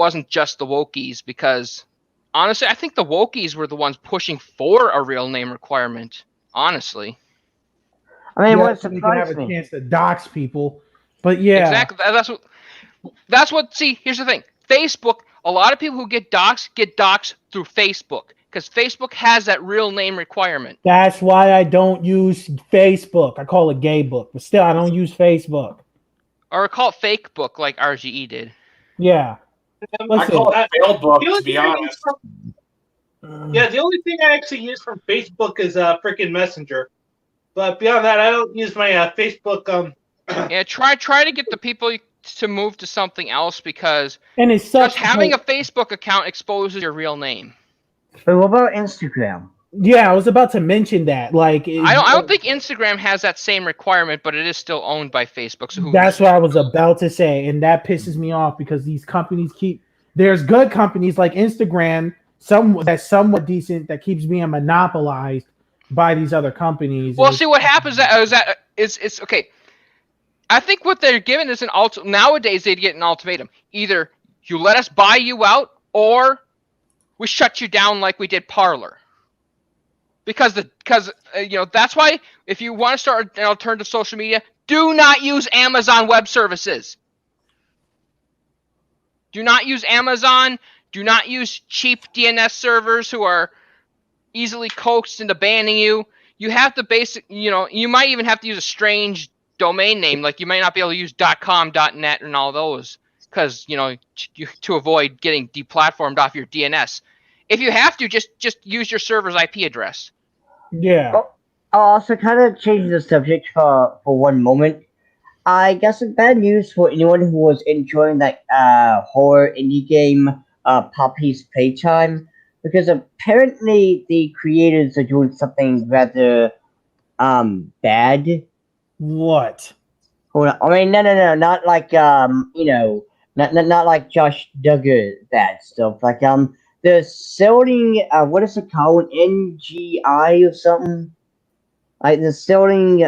wokies, because honestly, I think the wokies were the ones pushing for a real name requirement. Honestly, I mean, what surprised me? You can have a chance to dox people, but yeah, exactly. That's what. See, here's the thing: Facebook. A lot of people who get doxed through Facebook. Because Facebook has that real name requirement. That's why I don't use Facebook. I call it gay book, but still, I don't use Facebook. Or call it fake book like RGE did. Yeah. I Listen, call it fail book, The only to be thing I use honest. yeah, the only thing I actually use from Facebook is freaking Messenger. But beyond that, I don't use my Facebook. Yeah, try to get the people to move to something else because and it sucks. just having a Facebook account exposes your real name. But what about Instagram? Yeah, I was about to mention that. Like, I don't think Instagram has that same requirement, but it is still owned by Facebook. So that's what I was about to say, and that pisses me off because these companies keep. There's good companies like Instagram, that's somewhat decent, that keeps being monopolized by these other companies. Well, see what happens is it's okay. I think what they're given is nowadays they'd get an ultimatum: either you let us buy you out, or we shut you down like we did Parler. Because that's why if you want to start an alternative social media, do not use Amazon Web Services. Do not use Amazon. Do not use cheap DNS servers who are easily coaxed into banning you. You have to you might even have to use a strange domain name, like you might not be able to use .com, .net, and all those, because to avoid getting deplatformed off your DNS. If you have to, just use your server's IP address. Yeah. I'll also kind of change the subject for one moment. I got some bad news for anyone who was enjoying that horror indie game, Poppy's Playtime, because apparently the creators are doing something rather bad. What? Hold on. I mean, no, not like not like Josh Duggar bad stuff. Like they're selling what is it called, NGI or something? Like they're selling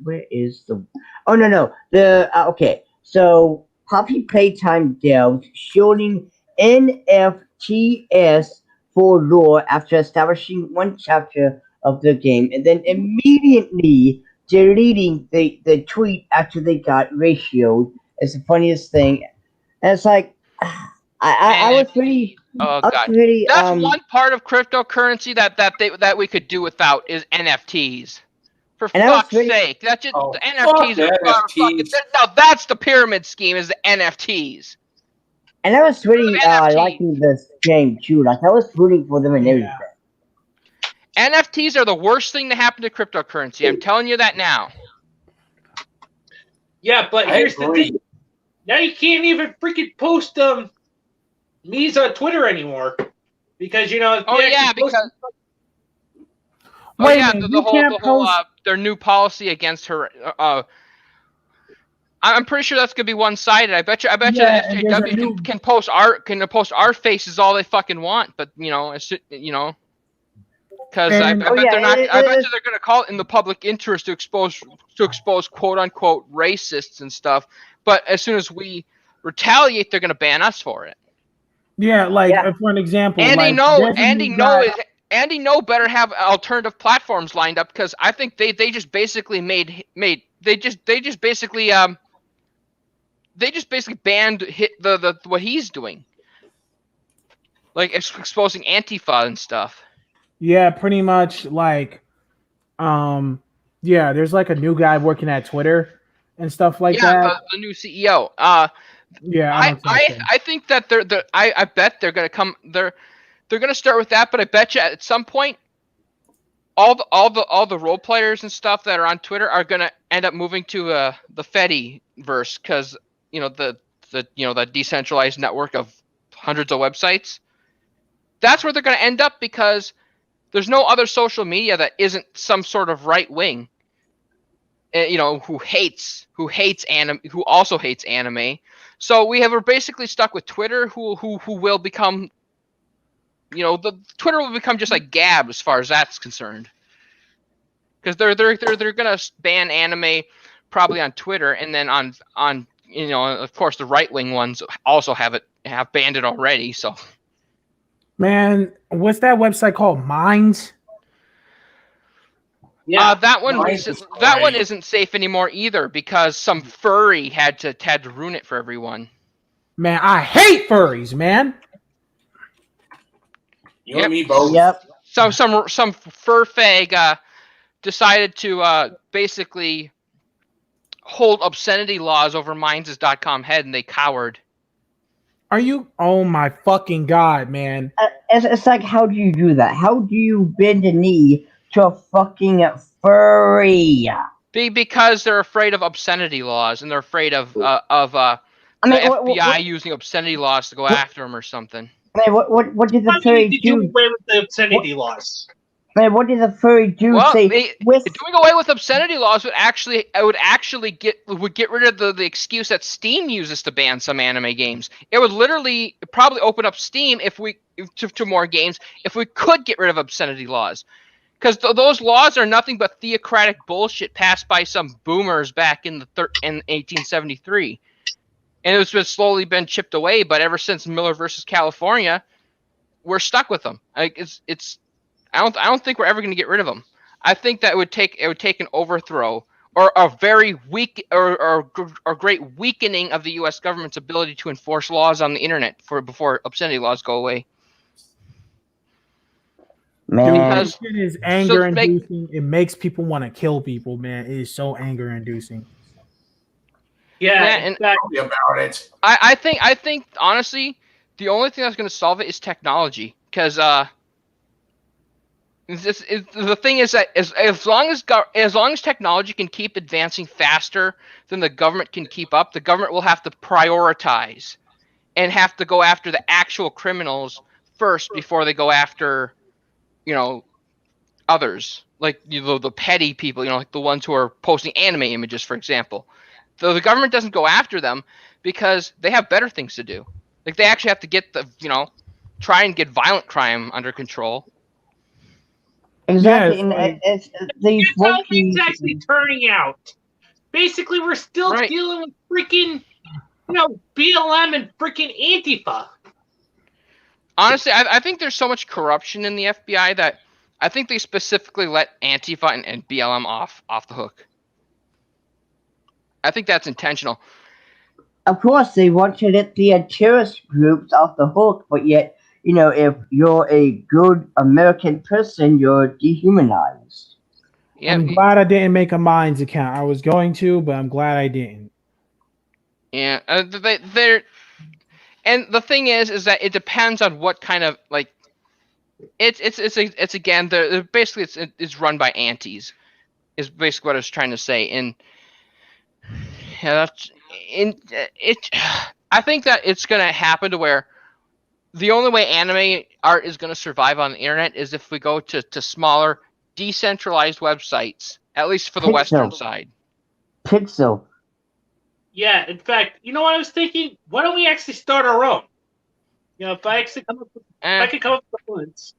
where is the? Oh no, the okay. So Poppy Playtime devs showing NFTs for lore after establishing one chapter of the game, and then immediately deleting the tweet after they got ratioed. It's the funniest thing. And it's like I was pretty. Oh I was god, pretty, that's one part of cryptocurrency that we could do without is NFTs. For And I was fuck's really- sake, that's just Oh, the NFTs. fuck the NFTs. Now that's the pyramid scheme, is the NFTs. And I was really NFT. liking this game too. Like I was rooting for them and everything. NFTs are the worst thing to happen to cryptocurrency. I'm telling you that now. Yeah, but I here's the agree. thing. Now you can't even freaking post me's on Twitter anymore because if Oh they yeah, actually post- because Wait a minute, you can't post. Their new policy against her. I'm pretty sure that's gonna be one-sided. I bet you and the there's a SJW new- can post our faces all they fucking want, but because I And- bet they're not. I bet you they're gonna call it in the public interest to expose quote unquote racists and stuff. But as soon as we retaliate, they're gonna ban us for it. Yeah, like Yeah. for an example, Andy like, there's a new guy- Andy No better have alternative platforms lined up, because I think they just basically they just basically banned the what he's doing, like exposing Antifa and stuff. Yeah, pretty much like, yeah. There's like a new guy working at Twitter and stuff like that. The new CEO. Yeah, I don't trust him. I think that I bet they're gonna come. They're gonna start with that, but I bet you at some point, all the role players and stuff that are on Twitter are gonna end up moving to the Fedi verse, because the decentralized network of hundreds of websites. That's where they're gonna end up, because there's no other social media that isn't some sort of right wing. Who also hates anime. So we're basically stuck with Twitter, who will become, the Twitter will become just like Gab as far as that's concerned, because they're gonna ban anime probably on Twitter, and then on of course the right wing ones also have banned it already. So Man, what's that website called? Minds? yeah, that one Minds is isn't safe anymore either, because some furry had to ruin it for everyone. Man, I hate furries, man. You and me both. Yep. So some fur fag decided to basically hold obscenity laws over Minds.com head, and they cowered. Are you? Oh my fucking god, man! It's like, how do you do that? How do you bend a knee to a fucking furry? Because they're afraid of obscenity laws, and they're afraid of the I mean, FBI using obscenity laws to go after them or something. what did the Why do furry you need to do do? away with the obscenity laws? I mean, what did the furry do? Well, Say with doing away with obscenity laws would get rid of the excuse that Steam uses to ban some anime games. It would literally probably open up Steam to more games if we could get rid of obscenity laws. Because those laws are nothing but theocratic bullshit passed by some boomers back in 1873, and it's been slowly been chipped away. But ever since Miller versus California, we're stuck with them. Like I don't think we're ever going to get rid of them. I think that it would take an overthrow or a very weak or great weakening of the U.S. government's ability to enforce laws on the internet before obscenity laws go away. man. Dude, it is anger inducing. It makes people want to kill people, man. It is so anger inducing. Yeah, and Tell me about it. I think honestly, the only thing that's going to solve it is technology. Because the thing is that as long as technology can keep advancing faster than the government can keep up, the government will have to prioritize and have to go after the actual criminals first before they go after, others, like the petty people, like the ones who are posting anime images, for example. So the government doesn't go after them because they have better things to do. Like they actually have to get try and get violent crime under control. Exactly, Yes, and like- it's these That's how things wokies. actually turning out. Basically, we're still Right. dealing with freaking, BLM and freaking Antifa. Honestly, I think there's so much corruption in the FBI that I think they specifically let Antifa and BLM off the hook. I think that's intentional. Of course, they want to let the terrorist groups off the hook, but yet, if you're a good American person, you're dehumanized. Yeah, I'm glad I didn't make a Minds account. I was going to, but I'm glad I didn't. yeah. They're and the thing is that it depends on what kind of like. It's again basically it's run by antis. Is basically what I was trying to say, and yeah, I think that it's gonna happen to where the only way anime art is gonna survive on the internet is if we go to smaller, decentralized websites, at least for the Western side. Pixel. Yeah, in fact, you know what I was thinking? Why don't we actually start our own? If I actually if I could come up with ones,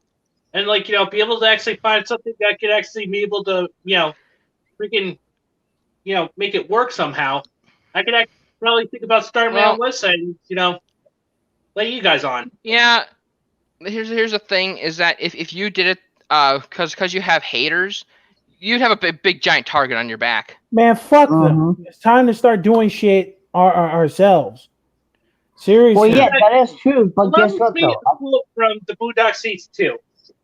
and be able to actually find something that could actually be able to, freaking, make it work somehow, I could actually probably think about starting my own website and, let you guys on. Yeah, here's the thing: is that if you did it, because you have haters, you'd have a big giant target on your back. Man, fuck them. It's time to start doing shit ourselves. Seriously. Well, yeah, that is true. But guess what, Let me though? quote from the Boondock Saints 2.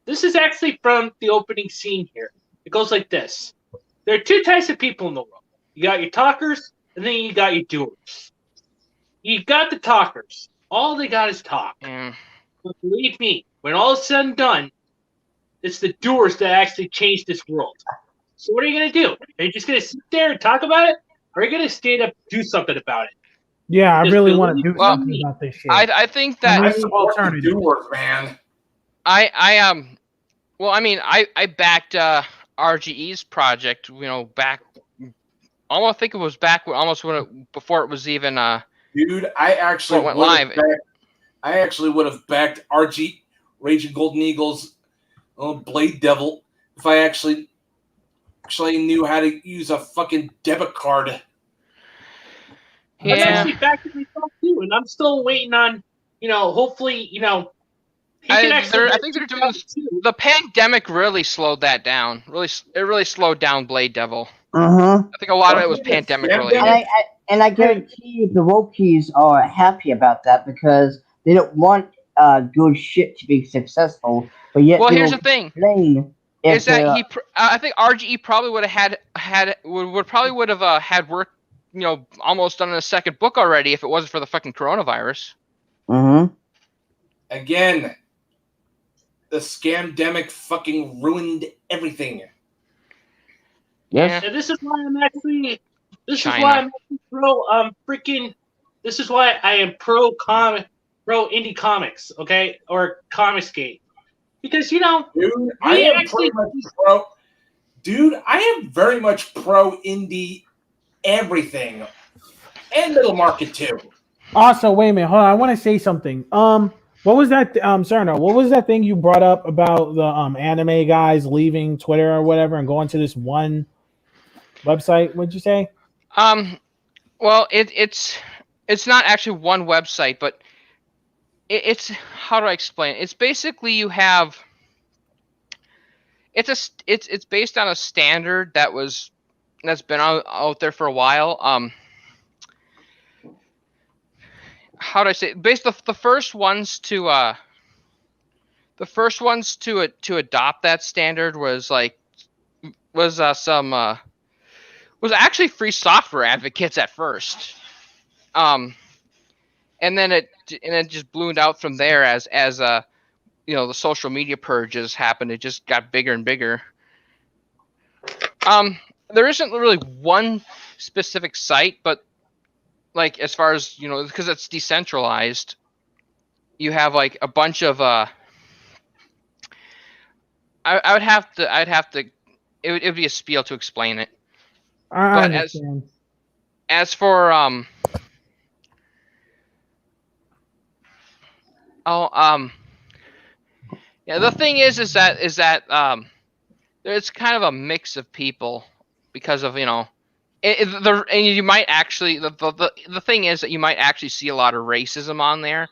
This is actually from the opening scene here. It goes like this. There are two types of people in the world. You got your talkers, and then you got your doers. You got the talkers. All they got is talk. But believe me, when all is said and done, it's the doers that actually change this world. So what are you going to do? Are you just going to sit there and talk about it? Or are you going to stand up and do something about it? Yeah, I Just really want to believe do something about this shit. I think that I support the doers, man. Well, I mean, I backed RGE's project, back. I think it was back before it was even Dude, I actually went live. would have backed RG Raging Golden Eagles Blade Devil if I actually knew how to use a fucking debit card. I actually backed it myself too, and I'm still waiting on, hopefully, I think they're doing the pandemic really slowed that down. It really slowed down Blade Devil. I think a lot of it was pandemic related. And I guarantee you the wokies are happy about that because they don't want good shit to be successful. But yet, here's the thing: is that I think RGE probably would have had work, almost done in a second book already if it wasn't for the fucking coronavirus. Mm-hmm. Again, the scamdemic fucking ruined everything. Yes. And this is why I'm actually. This China. is why I'm actually pro freaking. This is why I am pro indie comics, okay, or Comicsgate, because Dude, I we am actually. pretty much pro. Dude, I am very much pro indie everything, and middle market too. Also, wait a minute, hold on. I want to say something. What was that? Sorry, no. What was that thing you brought up about the anime guys leaving Twitter or whatever and going to this one website? What'd you say? Well, it's not actually one website, but it's how do I explain it? It's basically you have it's based on a standard that's been out there for a while. How do I say it? The first ones to adopt that standard was actually free software advocates at first. And then it just ballooned out from there as the social media purges happened. It just got bigger and bigger. There isn't really one specific site, but like as far as because it's decentralized, you have like a bunch of I'd have to it would be a spiel to explain it. I But understand. as for yeah, the thing is that it's kind of a mix of people because of and you might actually the thing is that you might actually see a lot of racism on there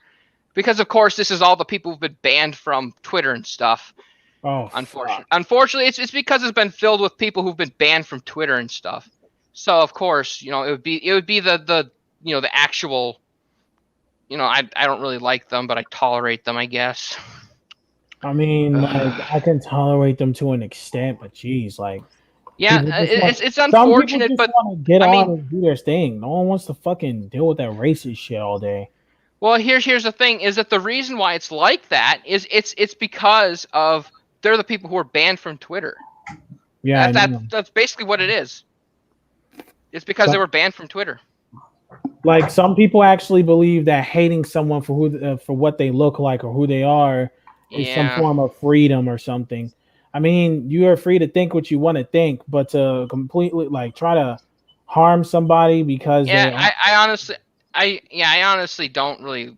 because of course this is all the people who've been banned from Twitter and stuff. Oh, Unfortunately, it's because it's been filled with people who've been banned from Twitter and stuff. So of course, it would be the the actual I don't really like them, but I tolerate them, I guess. I mean, like I can tolerate them to an extent, but geez, like Yeah, it's unfortunate, but want to get I on mean, and do their thing. No one wants to fucking deal with that racist shit all day. well, here's the thing: is that the reason why it's like that is it's because of they're the people who are banned from Twitter. Yeah, That's basically what it is. It's because they were banned from Twitter. Like some people actually believe that hating someone for for what they look like or who they are is some form of freedom or something. I mean, you are free to think what you want to think, but to completely like try to harm somebody because I honestly don't really.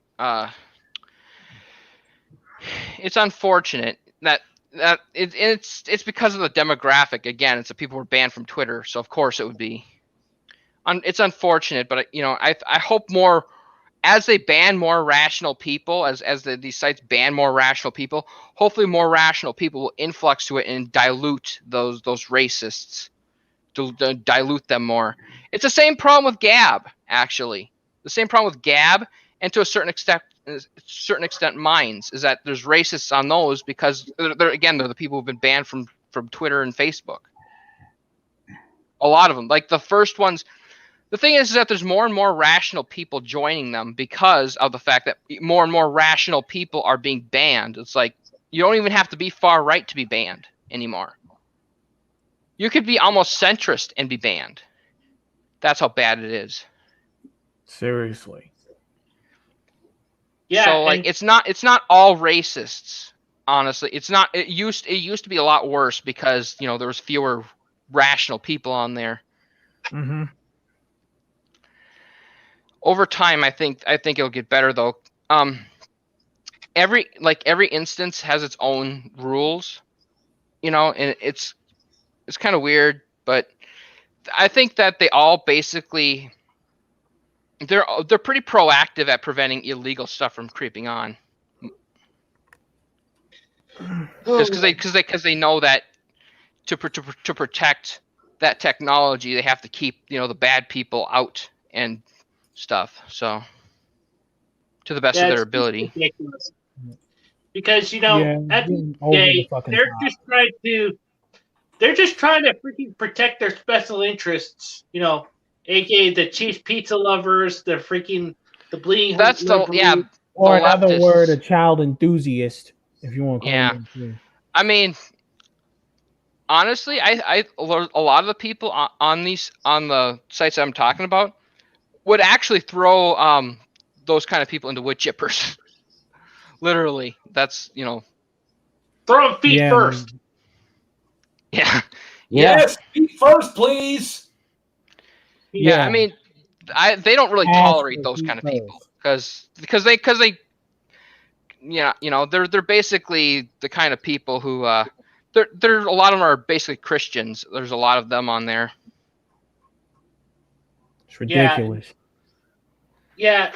It's unfortunate that it's because of the demographic. Again, it's the people who are banned from Twitter, so of course it would be. It's unfortunate, but I hope more as they ban more rational people, as these sites ban more rational people. Hopefully, more rational people will influx to it and dilute those racists, to dilute them more. It's the same problem with Gab, actually. The same problem with Gab, and to a certain extent, Minds, is that there's racists on those because they're the people who've been banned from Twitter and Facebook. A lot of them, like the first ones. The thing is that there's more and more rational people joining them because of the fact that more and more rational people are being banned. It's like you don't even have to be far right to be banned anymore. You could be almost centrist and be banned. That's how bad it is. Seriously. Yeah. So like it's not all racists. Honestly, it's not. It used to be a lot worse because there was fewer rational people on there. Mm-hmm. Over time, I think it'll get better though. Every instance has its own rules, and it's kind of weird, but I think that they all basically they're pretty proactive at preventing illegal stuff from creeping on. Because they know that to protect that technology, they have to keep the bad people out and stuff. So to the best of their ability. Ridiculous. Because at the end of the day, they're just trying to freaking protect their special interests. aka the cheese pizza lovers, the bleeding. Or another leftists, word, a child enthusiast, if you want to call Yeah. it. Yeah. I mean, honestly, a lot of the people on the sites I'm talking about would actually throw those kind of people into wood chippers. Literally, that's Throw them feet Yeah. first. yeah. Yes, feet first, please. Yeah, I mean, they don't really Ask tolerate for those feet kind of people first. because they they're basically the kind of people who there a lot of them are basically Christians. There's a lot of them on there. It's ridiculous. Yeah,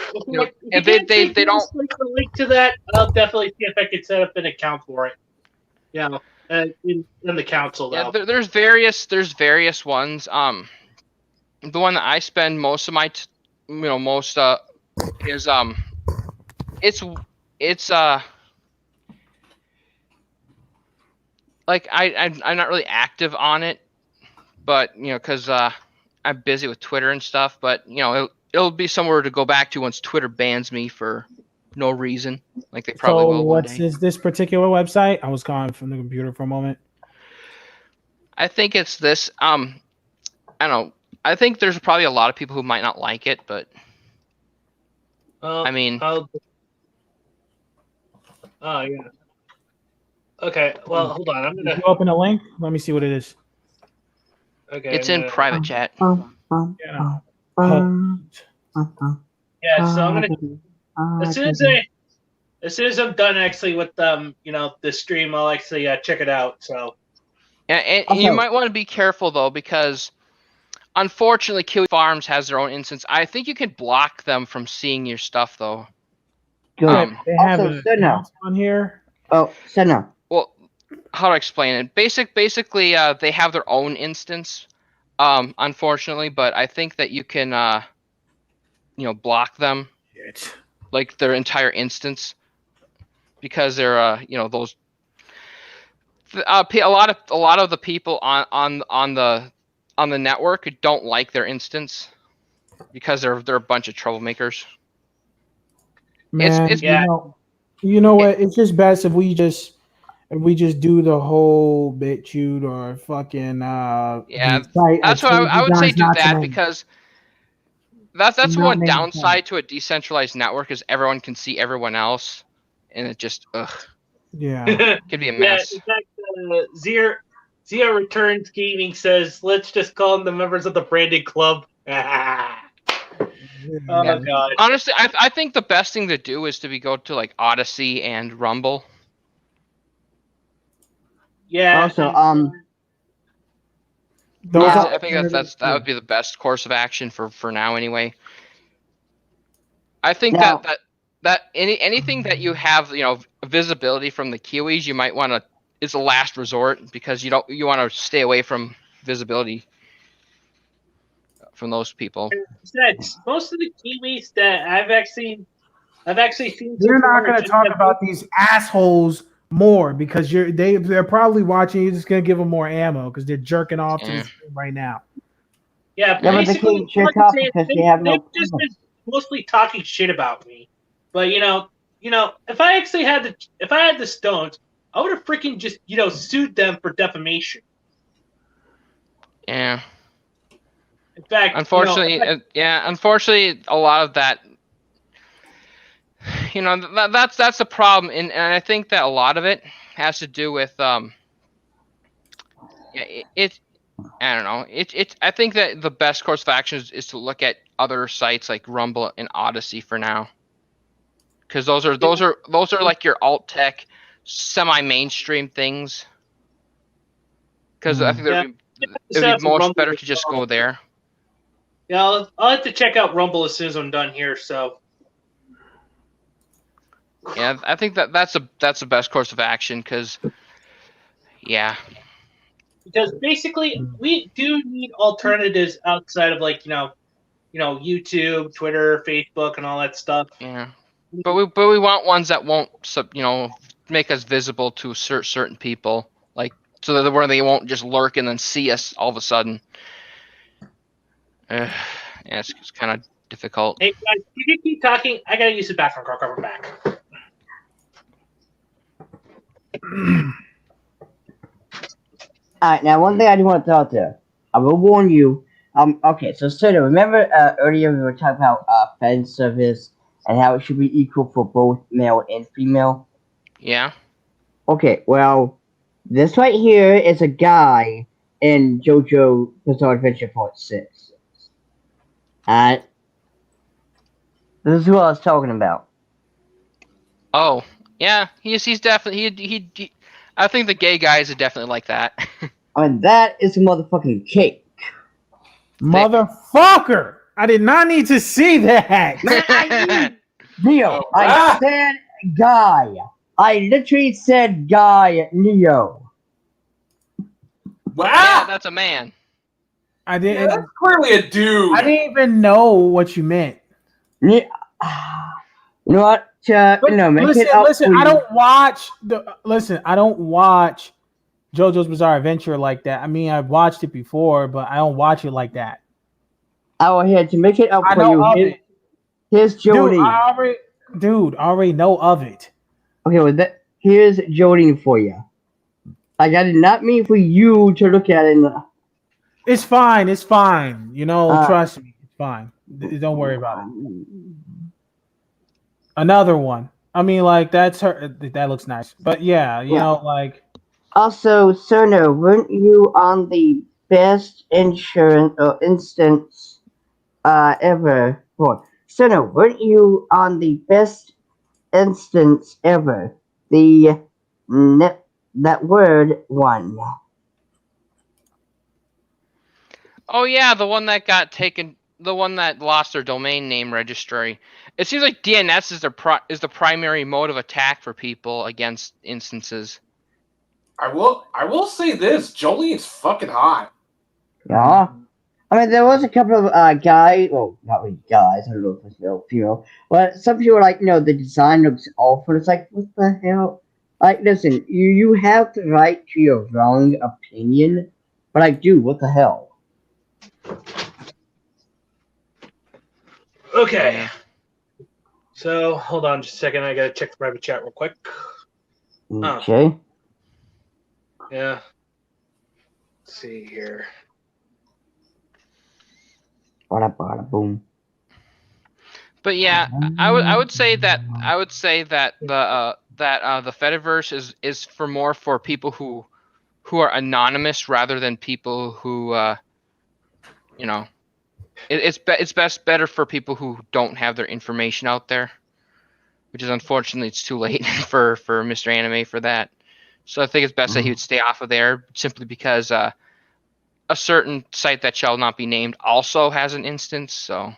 And they don't like the link to that. I'll definitely see if I can set up an account for it. Yeah, in the council though. Yeah, there's various ones. The one that I spend most of my is it's like I'm not really active on it, but because I'm busy with Twitter and stuff. But it'll be somewhere to go back to once Twitter bans me for no reason, like they probably will one what's day. this particular website? I was calling from the computer for a moment. I think it's this. I don't know. I think there's probably a lot of people who might not like it, but I mean, oh yeah. Okay, well, hold on. I'm Did gonna. you open a link? Let me see what it is. Okay, it's in private chat. Yeah. Yeah, so I'm gonna. As soon as I'm done, actually, with the stream, I'll actually check it out. So. And Also- you might want to be careful though, because unfortunately, Kiwi Farms has their own instance. I think you can block them from seeing your stuff though. Good. They have Also, an Senna. account on here. Oh, Senna. Well, how to explain it? Basically, they have their own instance. Unfortunately, but I think that you can, block them, like their entire instance, because they're, those. A lot of the people on the network don't like their instance because they're a bunch of troublemakers. Man, It's Yeah. you know what? It's just best if we just do the whole BitChute or fucking Yeah, site. that's what I would say. Do not to that name- because that's not one name downside to a decentralized network is everyone can see everyone else, and it just Yeah. could be a Yeah, mess. in fact, Zero Returns Gaming says, let's just call them the members of the branded club. Oh, Yeah. God. Honestly, I think the best thing to do is to go to like Odyssey and Rumble. Yeah. Also, Those Yeah, are I think that would be the best course of action for now anyway. I think Now- that anything that you have visibility from the Kiwis, you might want to is a last resort, because you want to stay away from visibility from those people. Most of the Kiwis that I've actually seen. We're so far not going to just talk have- about these assholes more because they're probably watching. You're just going to give them more ammo because they're jerking off to Yeah. this stream right now. Yeah, Yeah, but they basically, can't jerk what I'm off saying, because they have no they've just been mostly talking shit about me. But if I actually had the stones, I would have freaking just sued them for defamation. Yeah. In fact, Unfortunately, unfortunately, a lot of that, that's the problem, and I think that a lot of it has to do with I don't know. I think that the best course of action is to look at other sites like Rumble and Odyssey for now, because those are like your alt tech, semi-mainstream things. Because I think it'd be most better to just go there. Yeah, I'll have to check out Rumble as soon as I'm done here. So. Yeah, I think that's the best course of action, because basically we do need alternatives outside of YouTube, Twitter, Facebook, and all that stuff. Yeah, but we want ones that won't make us visible to certain people, like so that where they won't just lurk and then see us all of a sudden. Yeah, it's kind of difficult. Hey guys, can you keep talking? I gotta use the bathroom. We're back. Alright, now one thing I do want to throw out there. I will warn you. Okay, so Soda, remember earlier we were talking about fan service and how it should be equal for both male and female? Yeah. Okay, well, this right here is a guy in JoJo Bizarre Adventure Part 6. Alright? This is who I was talking about. Oh, yeah. He's definitely he I think the gay guys are definitely like that. I mean, that is a motherfucking cake. Motherfucker! I did not need to see that. Neo, Oh, I said guy. I literally said guy, Neo. Wow. Yeah, that's a man. I Yeah, didn't. that's clearly a dude. I didn't even know what you meant. You know what? No, make listen, it up. listen. I don't watch I don't watch JoJo's Bizarre Adventure like that. I mean, I've watched it before, but I don't watch it like that. Oh, here to make it up I for know you. of it. Here's Jody. I already know of it. Okay, well, here's Jody for you. Like, I did not mean for you to look at it. It's fine. It's fine. You know, trust me. It's fine. Don't worry about it. Another one. I mean, like, that's her. That looks nice. But yeah, you know, like. Also, Cerno, weren't you on the best instance ever? Well, Cerno, weren't you on the best instance ever? That word one. Oh yeah, the one that got taken, the one that lost their domain name registry. It seems like DNS is the primary mode of attack for people against instances. I will say this: Jolie is fucking hot. Yeah. I mean, there was a couple of guys, well, not really guys, I don't know if it's male or female, but some people were like, the design looks awful. It's like, what the hell? Like, listen, you have the right to your wrong opinion, but like, dude, what the hell? Okay. Yeah. So, hold on just a second. I gotta check the private chat real quick. Okay. Yeah. Let's see here. Bada bada boom. But yeah, I would say that the Fediverse is more for people who are anonymous rather than people who it's better for people who don't have their information out there, which is unfortunately it's too late for Mr. Anime for that. So I think it's best that he would stay off of there simply because a certain site that shall not be named also has an instance. So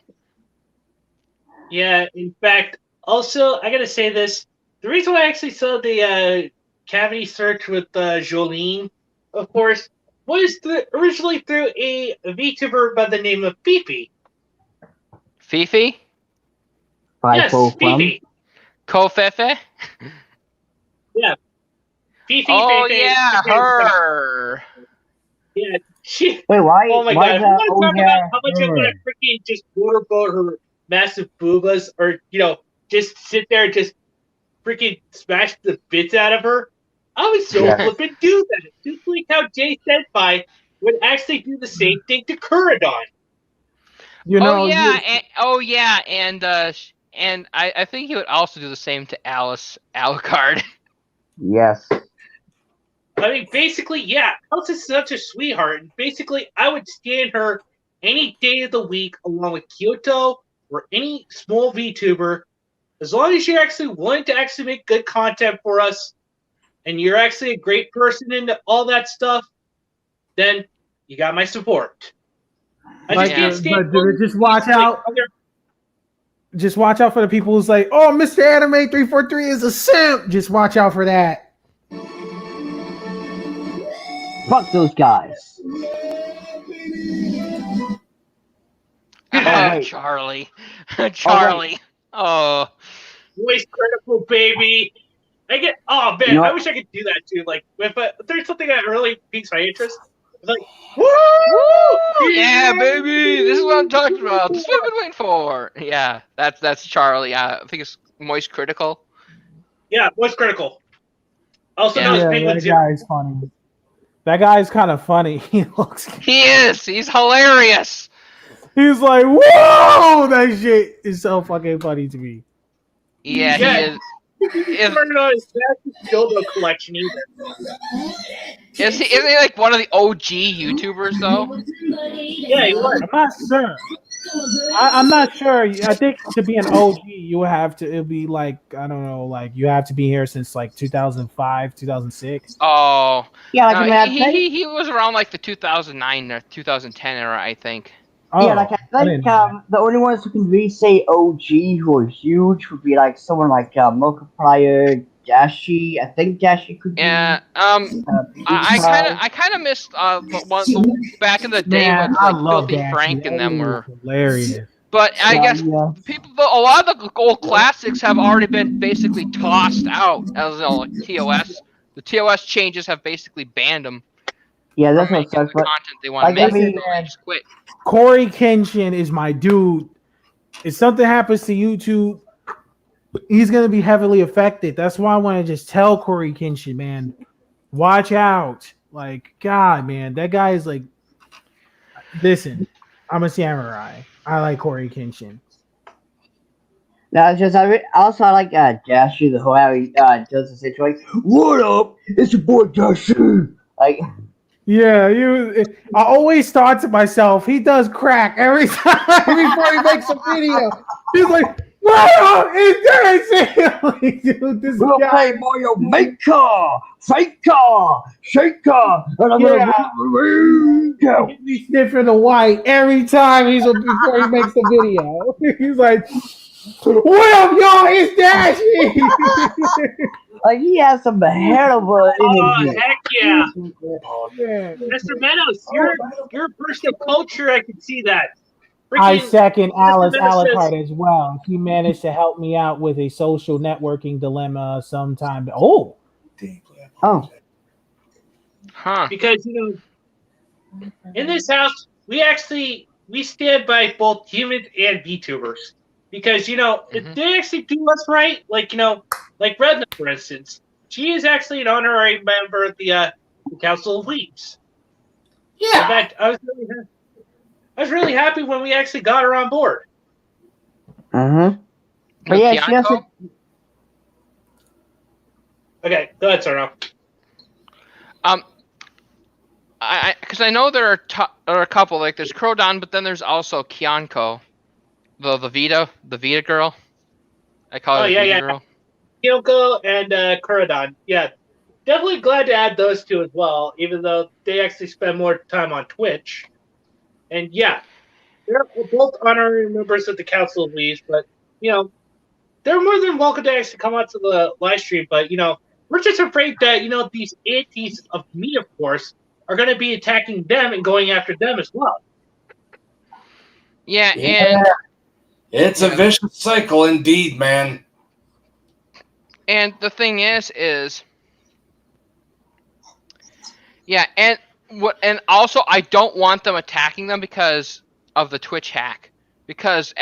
Yeah, in fact, also, I gotta say this. The reason why I actually saw the cavity search with Jolene, of course, was originally through a VTuber by the name of Fifi. Fifi? Yes, Fifi. Kofefe? Yeah. Fifi. Oh, Fefe, yeah, Fefe, her. Yeah, she. Wait, why? Oh my why god! is that? I want to talk about how much I'm gonna freaking just motorboat her massive boobas, or just sit there and just freaking smash the bits out of her. I would so flippin' do that. Just like how Jay Senpai would actually do the same thing to Kuradon. And I think he would also do the same to Alice Alucard. Yes. I mean, basically, yeah, Alice is such a sweetheart. And basically, I would stand her any day of the week along with Kyoto or any small VTuber, as long as you're actually willing to actually make good content for us and you're actually a great person into all that stuff, then you got my support. I just can't stand just watch out. Just watch out for the people who's like, oh, Mr. Anime 343 is a simp. Just watch out for that. Fuck those guys. Charlie. Charlie. Oh. Voice critical, baby. I wish I could do that too. Like, if there's something that really piques my interest, Like, woo! Yeah, baby. This is what I'm talking about. This is what I've been waiting for. Yeah, that's Charlie. I think it's Moist Critical. Yeah, Moist Critical. Also Yeah. known as Yeah, Penguin that Zero. guy's funny. That guy's kind of funny. He looks. He is. He's hilarious. He's like, whoa! That shit is so fucking funny to me. Yeah, Yeah. he is. He's working on his dildo collection either. Isn't he like one of the OG YouTubers though? Yeah, he was. I'm not sure. I'm not sure. I think to be an OG, you would have to. It'd be like I don't know, like you have to be here since like 2005, 2006. Oh, Yeah, like no, I think, he was around like the 2009 or 2010 era, I think. yeah, like I I didn't think know that. the only ones who can really say OG who are huge would be like someone like Markiplier, Dashi. I think Dashi could be. Yeah. I kind of missed the back in the day Man, when I like love Filthy Dashi. Frank and them That were. was hilarious. But I guess Yeah. a lot of the old classics have already been basically tossed out as like TOS. The TOS changes have basically banned them Yeah, that's from what making sucks. the But content they want like, to I make. mean, So they just quit. Corey Kenshin is my dude. If something happens to YouTube, he's gonna be heavily affected. That's why I want to just tell Corey Kenshin, man, watch out. Like, God, man, that guy is like. Listen, I'm a samurai. I like Corey Kenshin. no, it's just I like Dashi, the whole how he does the situation. What up? It's your boy Dashi. Like, Yeah, I always thought to myself, he does crack every time before he makes a video. He's like, what up? It's Dashi. Like, dude, this we're gonna guy. play Mario Maker, Faker, Shaker, and I'm Yeah. gonna go. He's sniffing the white every time before he makes the video. He's like, what up, y'all? It's Dashi. Like he has some hell of a Oh, energy. heck yeah. Yeah. Mr. Meadows, you're a person of culture. I can see that. I Freaking- second Alice Meadows says- Alucard as well. She managed to help me out with a social networking dilemma sometime. Oh, Oh, Huh. because in this house we stand by both humans and VTubers. Because if they actually do us right, like like Redna, for instance, she is actually an honorary member of the Council of Leagues. In Yeah. fact, I was really happy when we actually got her on board. But yeah, she has to. Okay, go ahead, Sarno. Because I know there are a couple, like there's Crodon, but then there's also Kyanko, the Vita girl. I call her the Vita girl. Kyoko and Kuradon. Yeah, definitely glad to add those two as well, even though they actually spend more time on Twitch. And yeah, they're both honorary members of the Council of Leagues, but they're more than welcome to actually come out to the live stream. But we're just afraid that these antis of me, of course, are going to be attacking them and going after them as well. Yeah, Yeah. and It's a vicious cycle indeed, man. and the thing is, yeah, and also I don't want them attacking them because of the Twitch hack. Because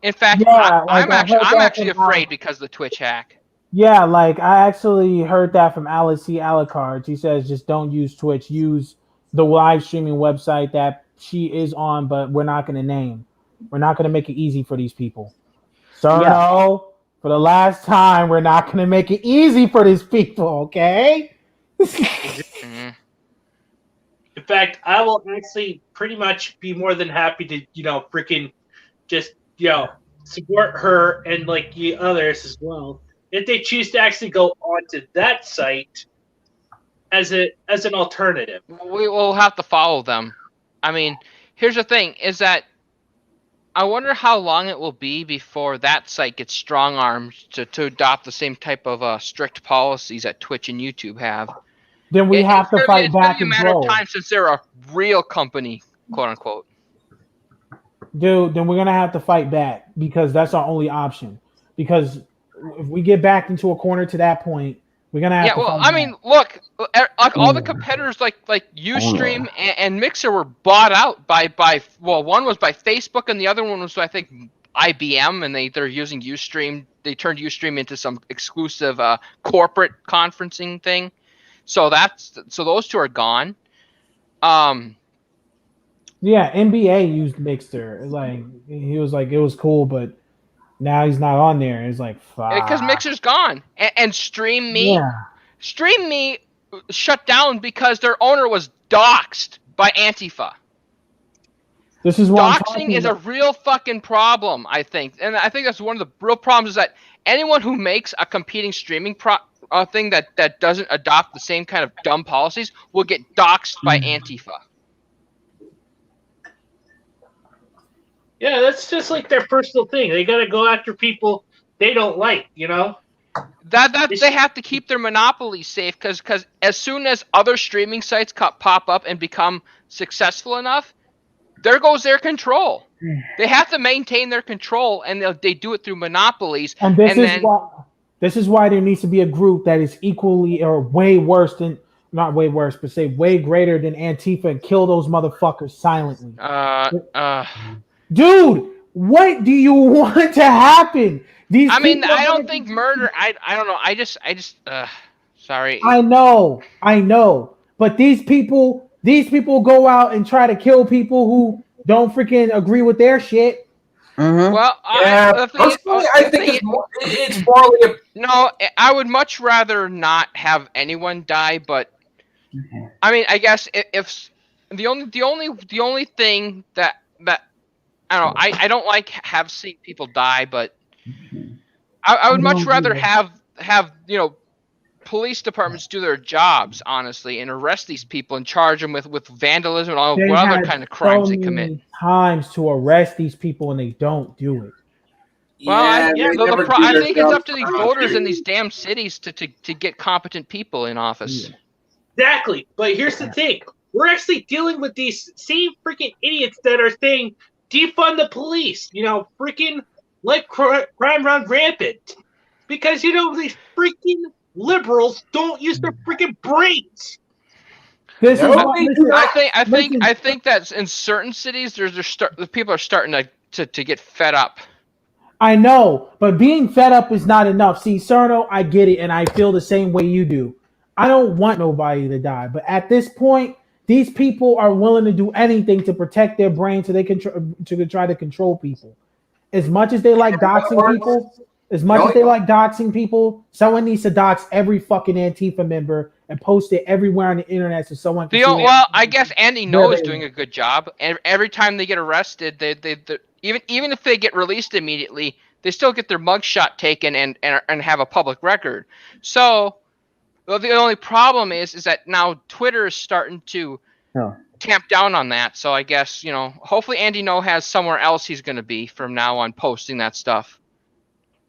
in fact, Yeah, I'm like, I heard I'm that actually from afraid because of the Twitch hack. yeah, like I actually heard that from Alice C. Alucard. She says just don't use Twitch. Use the live streaming website that she is on, but we're not going to name. We're not going to make it easy for these people. So no, for the last time, we're not going to make it easy for these people, okay? Mhm. In fact, I will actually pretty much be more than happy to, freaking just, support her and like the others as well. If they choose to actually go onto that site as an alternative. We will have to follow them. I mean, here's the thing: is that I wonder how long it will be before that site gets strong-armed to adopt the same type of strict policies that Twitch and YouTube have. Then we have to fight back It's and gonna be a matter grow. of time since they're a real company, quote unquote. Dude, then we're going to have to fight back because that's our only option. Because if we get backed into a corner to that point, We're gonna have Yeah, to well, find I out. mean, look, like all the competitors like Ustream and Mixer were bought out by one was by Facebook and the other one was I think IBM, and they're using Ustream. They turned Ustream into some exclusive corporate conferencing thing. So those two are gone. Yeah, NBA used Mixer. Like he was like it was cool, but now he's not on there. It's like fuck. Because Mixer's gone, and Stream Me shut down because their owner was doxxed by Antifa. This is what I'm Doxing talking is a about. real fucking problem, I think, and I think that's one of the real problems is that anyone who makes a competing streaming thing that doesn't adopt the same kind of dumb policies will get doxed by Antifa. Yeah, that's just like their personal thing. They got to go after people they don't like, you know? That they have to keep their monopoly safe because as soon as other streaming sites pop up and become successful enough, there goes their control. They have to maintain their control, and they do it through monopolies. And this is why there needs to be a group that is equally or way worse than not way worse, but say way greater than Antifa and kill those motherfuckers silently. Dude, what do you want to happen? I don't think murder. I don't know. I just. Sorry. I know. But these people go out and try to kill people who don't freaking agree with their shit. Mm-hmm. Well, personally, I think it's morally. No, I would much rather not have anyone die. But I mean, I guess if the only thing that I don't know, I don't like have seen people die, but I would much rather have police departments do their jobs honestly and arrest these people and charge them with vandalism and all what other kind of crimes they commit. Times to arrest these people and they don't do it. Well, I think it's up to these voters in these damn cities to get competent people in office. Exactly, but here's the thing: we're actually dealing with these same freaking idiots that are saying defund the police. You know, freaking let crime run rampant because these freaking liberals don't use their freaking brains. I think that in certain cities, the people are starting to get fed up. I know, but being fed up is not enough. See, Cerno, I get it, and I feel the same way you do. I don't want nobody to die, but at this point, these people are willing to do anything to protect their brain so they can try to control people. As much as they like doxing people, someone needs to dox every fucking Antifa member and post it everywhere on the internet so someone can see it. Well, I guess Andy No is doing a good job. And every time they get arrested, they even if they get released immediately, they still get their mugshot taken and have a public record. So the only problem is that now Twitter is starting to tamp down on that. So I guess, hopefully Andy No has somewhere else he's going to be from now on posting that stuff.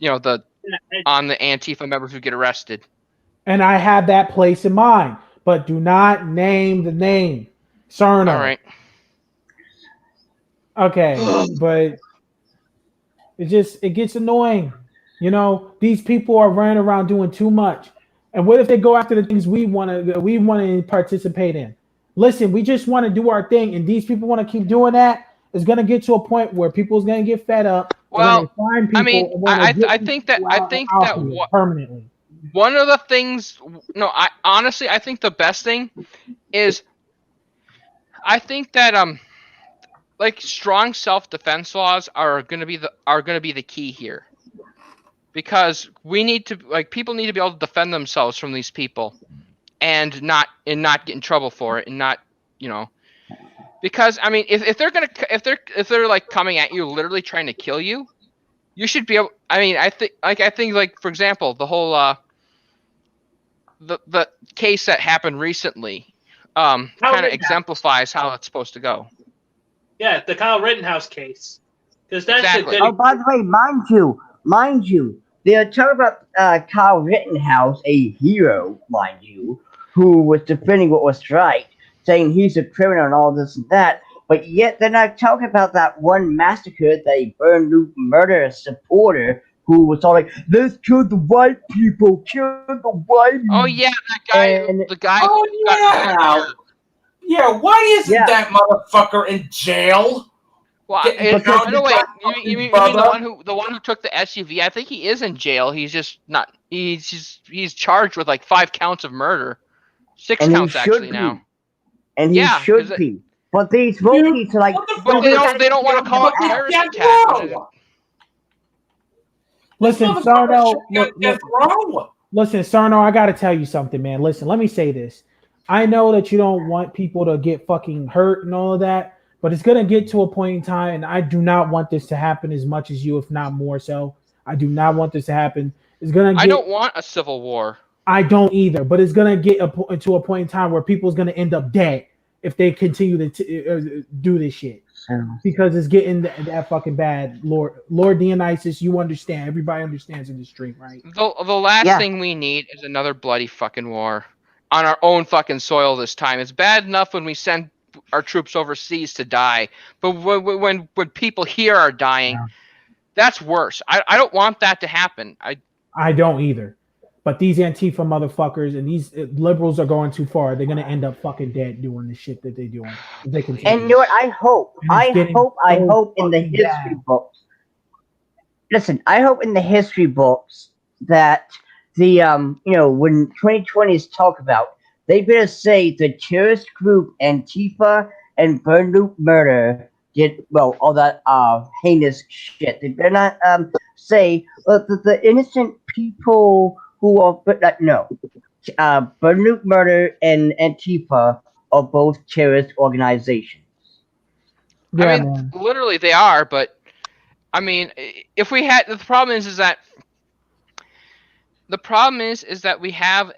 On the Antifa members who get arrested. And I have that place in mind, but do not name the name. Cerno. All right. Okay, but it gets annoying. These people are running around doing too much. And what if they go after the things we want to participate in? Listen, we just want to do our thing, and these people want to keep doing that. It's going to get to a point where people's going to get fed up. Well, I mean, I think that permanently. One of the things, I think the best thing is, I think that strong self-defense laws are going to be the key here, because people need to be able to defend themselves from these people, and not get in trouble for it, and not because I mean if they're like coming at you literally trying to kill you, you should be able. I mean I think for example the whole the case that happened recently kind of exemplifies how it's supposed to go. Yeah, the Kyle Rittenhouse case. Because that's exactly. Oh, by the way, mind you, they're talking about Kyle Rittenhouse, a hero, mind you, who was defending what was right, saying he's a criminal and all this and that, but yet they're not talking about that one massacre that a Burnley murder supporter who was all like, "Let's kill the white people, kill the white." Oh yeah, that guy, And the guy. Oh who got- yeah. Why isn't Yeah. that motherfucker in jail? Well, Getting by the way, pounded you mean Bubba? the one who took the SUV? I think he is in jail. He's just not. He's charged with like 5 counts of murder, 6 and he counts should actually be, now. and he Yeah, should 'cause it- be. But these monkeys are like, What the But fuck they is don't. They don't want to call it that? terrorist Death attack. row. Listen, This Sarno, motherfucker should be on death row. listen, Sarno, I gotta tell you something, man. Listen, let me say this. I know that you don't want people to get fucking hurt and all of that, but it's gonna get to a point in time, and I do not want this to happen as much as you, if not more so. I do not want this to happen. It's gonna get, I don't want a civil war. I don't either, but it's gonna get to a point in time where people's gonna end up dead if they continue to do this shit. Because it's getting that fucking bad. Lord Dionysus, you understand. Everybody understands in the stream, right? The last Yeah. thing we need is another bloody fucking war on our own fucking soil this time. It's bad enough when we send our troops overseas to die, but when people here are dying, that's worse. I don't want that to happen. I don't either. But these Antifa motherfuckers and these liberals are going too far. They're gonna end up fucking dead doing the shit that they're doing. If they continue. and you know what? I hope in the fucking history bad. books. Listen, I hope in the history books that the when 2020 is talked about, they better say the terrorist group Antifa and Burn Murder did all that heinous shit. They better not say the innocent people who are Burn Murder and Antifa are both terrorist organizations. Yeah, I mean, man. literally they are, but I mean, if we had the problem is that we have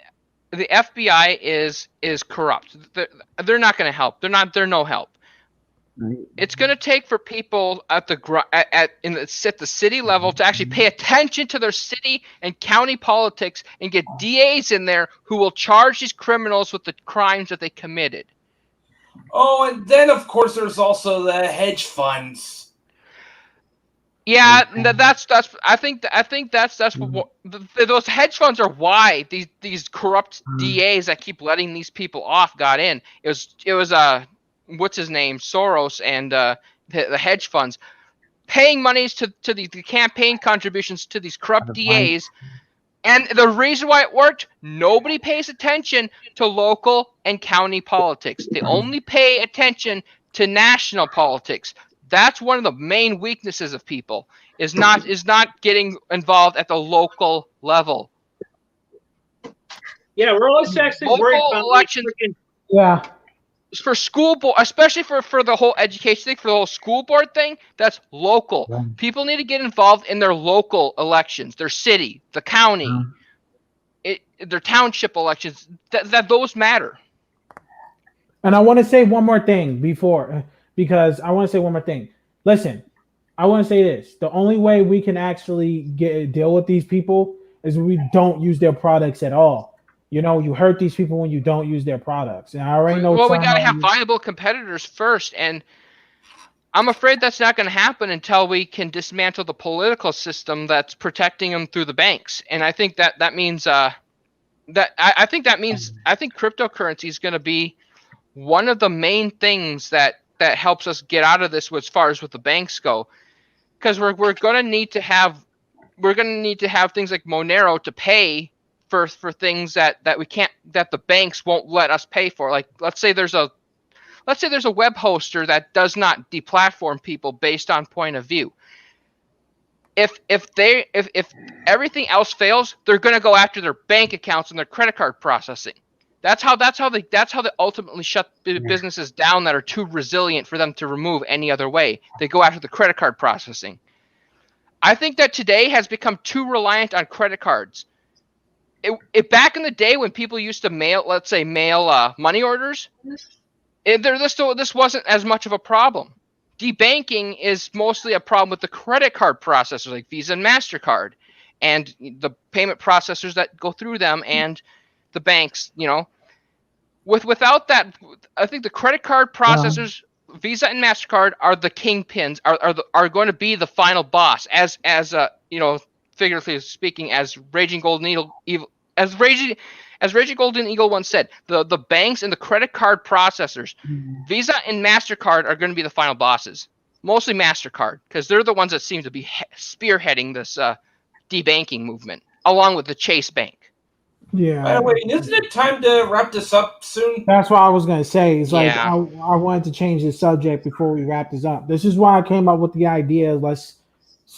the FBI is corrupt. They're not going to help. They're no help. It's going to take for people at the city level to actually pay attention to their city and county politics and get DAs in there who will charge these criminals with the crimes that they committed. Oh, and then of course there's also the hedge funds. Yeah, that's. I think that's what those hedge funds are why these corrupt DAs that keep letting these people off got in. It was what's his name, Soros, and the hedge funds paying monies to the campaign contributions to these corrupt DAs. And the reason why it worked, nobody pays attention to local and county politics. They only pay attention to national politics. That's one of the main weaknesses of people is not getting involved at the local level. Yeah, we're always actually worried Local about elections. Yeah. For school board, especially for the whole education thing, for the whole school board thing, that's local. Yeah. People need to get involved in their local elections, their city, the county, their township elections. That those matter. And I want to say one more thing because I want to say one more thing. Listen, I want to say this. The only way we can actually deal with these people is when we don't use their products at all. You know, you hurt these people when you don't use their products. And I already know. Well, we got to have viable competitors first. And I'm afraid that's not going to happen until we can dismantle the political system that's protecting them through the banks. And I think that means I think cryptocurrency is going to be one of the main things that helps us get out of this as far as with the banks go, because we're going to need to have things like Monero to pay for things that we can't, that the banks won't let us pay for. Like let's say there's a web hoster that does not deplatform people based on point of view. If everything else fails, they're going to go after their bank accounts and their credit card processing. That's how they ultimately shut businesses down that are too resilient for them to remove any other way. They go after the credit card processing. I think that today has become too reliant on credit cards. It back in the day when people used to mail money orders, this wasn't as much of a problem. Debanking is mostly a problem with the credit card processors like Visa and MasterCard and the payment processors that go through them and the banks, you know. Without that, I think the credit card processors, Visa and MasterCard, are the kingpins, are going to be the final boss as figuratively speaking, as Raging Golden Eagle, as Raging Golden Eagle once said, the banks and the credit card processors, Visa and MasterCard are going to be the final bosses. Mostly MasterCard, because they're the ones that seem to be spearheading this debanking movement, along with the Chase Bank. Yeah. By the way, isn't it time to wrap this up soon? That's what I was gonna say. It's like Yeah. I wanted to change the subject before we wrap this up. This is why I came up with the idea. Let's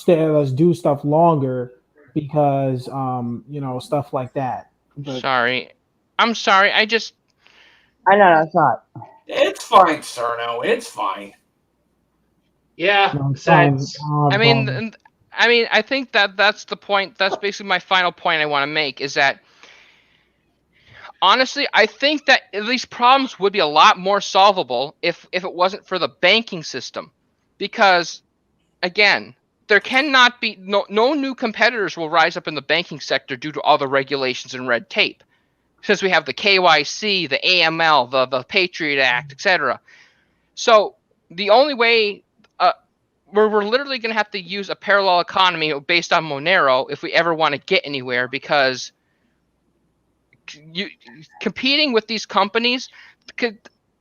do stuff longer because stuff like that. But Sorry. I'm sorry. I know that's not. It's fine, Cerno. It's fine. Yeah. no, Besides, I mean, I think that's the point. That's basically my final point I want to make is that, honestly, I think that these problems would be a lot more solvable if it wasn't for the banking system. Because, again, there cannot be no new competitors will rise up in the banking sector due to all the regulations and red tape. Since we have the KYC, the AML, the Patriot Act, etc. So the only way we're literally going to have to use a parallel economy based on Monero if we ever want to get anywhere, because competing with these companies,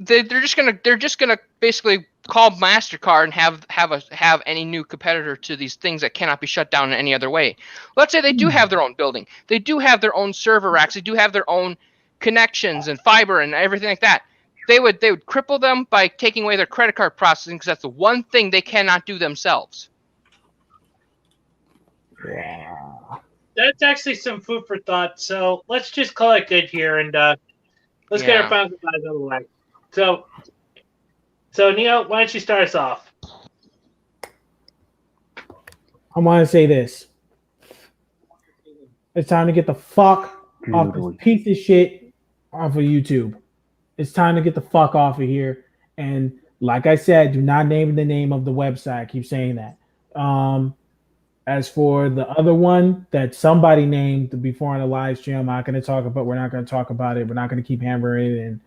they're just gonna basically call MasterCard and have any new competitor to these things that cannot be shut down in any other way. Let's say they do have their own building, they do have their own server racks, they do have their own connections and fiber and everything like that. They would cripple them by taking away their credit card processing, because that's the one thing they cannot do themselves. yeah. that's actually some food for thought. So let's just call it good here, and let's get our final goodbyes out of the way. So Neo, why don't you start us off? I want to say this. It's time to get the fuck off this piece of shit off of YouTube. It's time to get the fuck off of here. And like I said, do not name the name of the website. I keep saying that. As for the other one that somebody named before on the live stream, I'm not going to talk about. We're not going to talk about it. We're not going to keep hammering it. And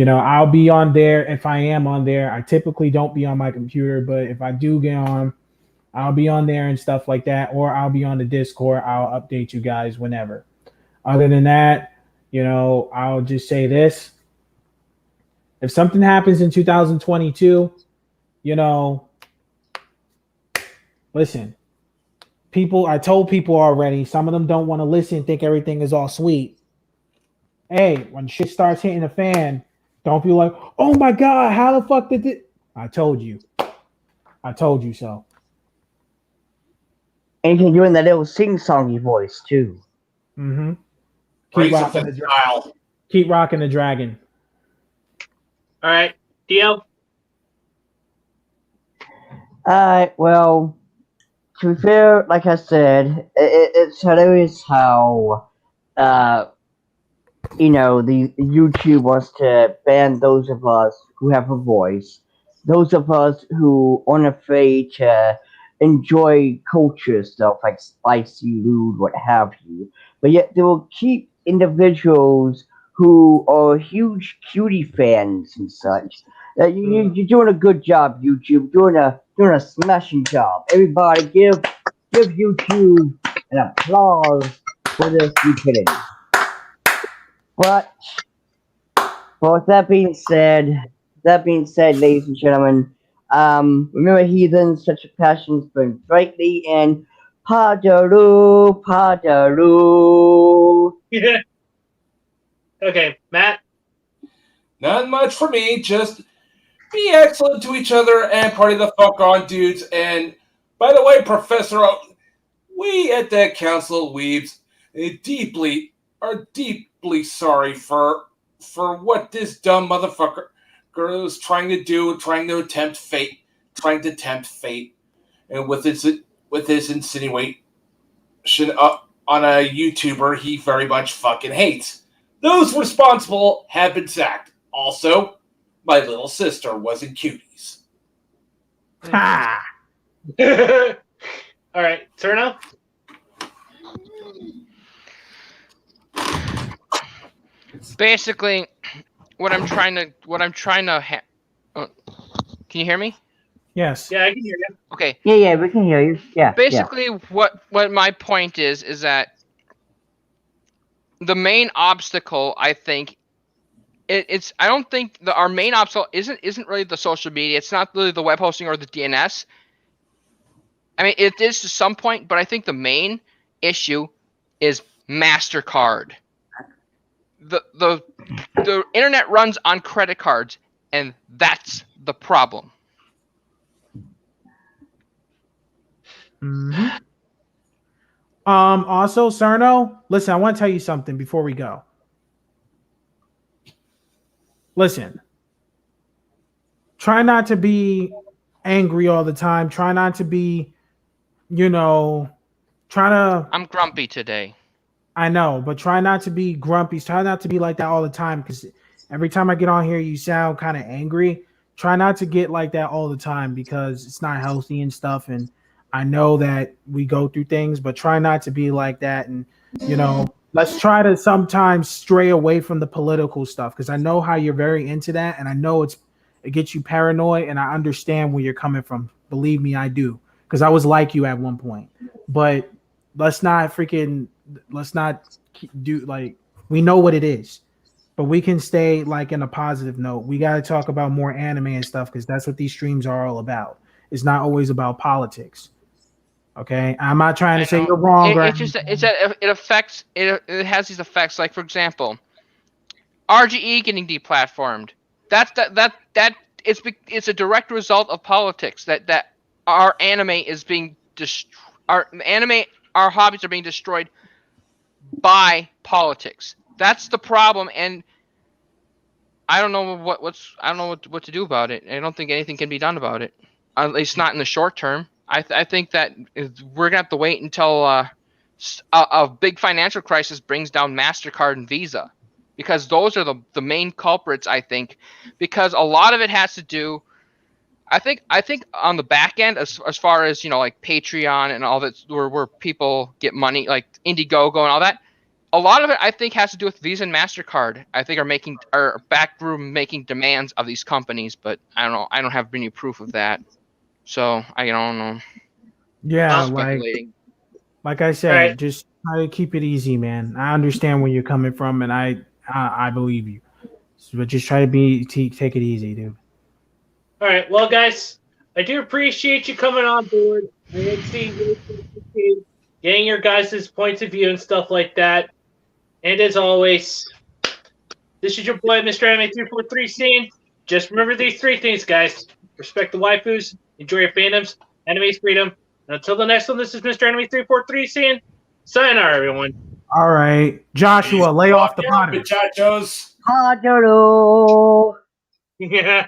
I'll be on there if I am on there. I typically don't be on my computer, but if I do get on, I'll be on there and stuff like that, or I'll be on the Discord. I'll update you guys whenever. Other than that, I'll just say this. If something happens in 2022, listen, I told people already, some of them don't want to listen, think everything is all sweet. Hey, when shit starts hitting the fan, don't be like, oh my God, how the fuck did it? I told you so. And you can do in that little sing-songy voice too. Mm-hmm. Keep rocking the dragon. All right, Dio. Well, to be fair, like I said, it's hilarious how the YouTube wants to ban those of us who have a voice, those of us who aren't afraid to enjoy culture stuff like spicy, lewd, what have you. But yet they will keep individuals who are huge cutie fans and such. You're doing a good job, YouTube. Doing a smashing job. Everybody, give YouTube an applause for their stupidity. But with that being said, ladies and gentlemen, remember heathens, such a passion burns brightly, and Padaru. Yeah. Okay, Matt. Not much for me. Just be excellent to each other and party the fuck on, dudes. And by the way, Professor, we at the Council of Weebs are deeply sorry for what this dumb motherfucker is trying to do, trying to tempt fate, and with his insinuation on a YouTuber he very much fucking hates. Those responsible have been sacked. Also, my little sister was in Cuties. Ha! All right, Turno. Basically, what I'm trying to can you hear me? Yes. Yeah, I can hear you. Okay. Yeah, we can hear you. Yeah. Basically, what my point is that the main obstacle, I think, it's I don't think our main obstacle isn't really the social media. It's not really the web hosting or the DNS. I mean, it is to some point, but I think the main issue is MasterCard. The internet runs on credit cards, and that's the problem. Mm-hmm. Also, Cerno, listen, I want to tell you something before we go. Listen, try not to be angry all the time. Try not to be, I'm grumpy today. I know, but try not to be grumpy. Try not to be like that all the time, because every time I get on here, you sound kind of angry. Try not to get like that all the time, because it's not healthy and stuff. And I know that we go through things, but try not to be like that. And, let's try to sometimes stray away from the political stuff, because I know how you're very into that. And I know it gets you paranoid, and I understand where you're coming from. Believe me, I do, because I was like you at one point. But let's not do, like, we know what it is, but we can stay like in a positive note. We got to talk about more anime and stuff, because that's what these streams are all about. It's not always about politics. Okay, I'm not trying to say you're wrong. It has these effects. Like, for example, RGE getting deplatformed. It's a direct result of politics. That our anime is being our hobbies are being destroyed by politics. That's the problem, and I don't know what to do about it. I don't think anything can be done about it, at least not in the short term. I think that we're gonna have to wait until a big financial crisis brings down MasterCard and Visa, because those are the main culprits, I think, because a lot of it has to do. I think on the back end, as far as like Patreon and all that, where people get money, like Indiegogo and all that, a lot of it I think has to do with Visa and MasterCard. I think are backroom making demands of these companies, but I don't know. I don't have any proof of that, so I don't know. Yeah, like I said, right. Just try to keep it easy, man. I understand where you're coming from, and I believe you. But just try to take it easy, dude. All right. Well, guys, I do appreciate you coming on board. I did see getting your guys' points of view and stuff like that. And as always, this is your boy, Mr. Anime 343 Scene. Just remember these three things, guys. Respect the waifus, enjoy your fandoms, anime's freedom. And until the next one, this is Mr. Anime 343 Scene. Sayonara, everyone. All right. Joshua, lay off the bottom. Muchachos. Hello. Yeah.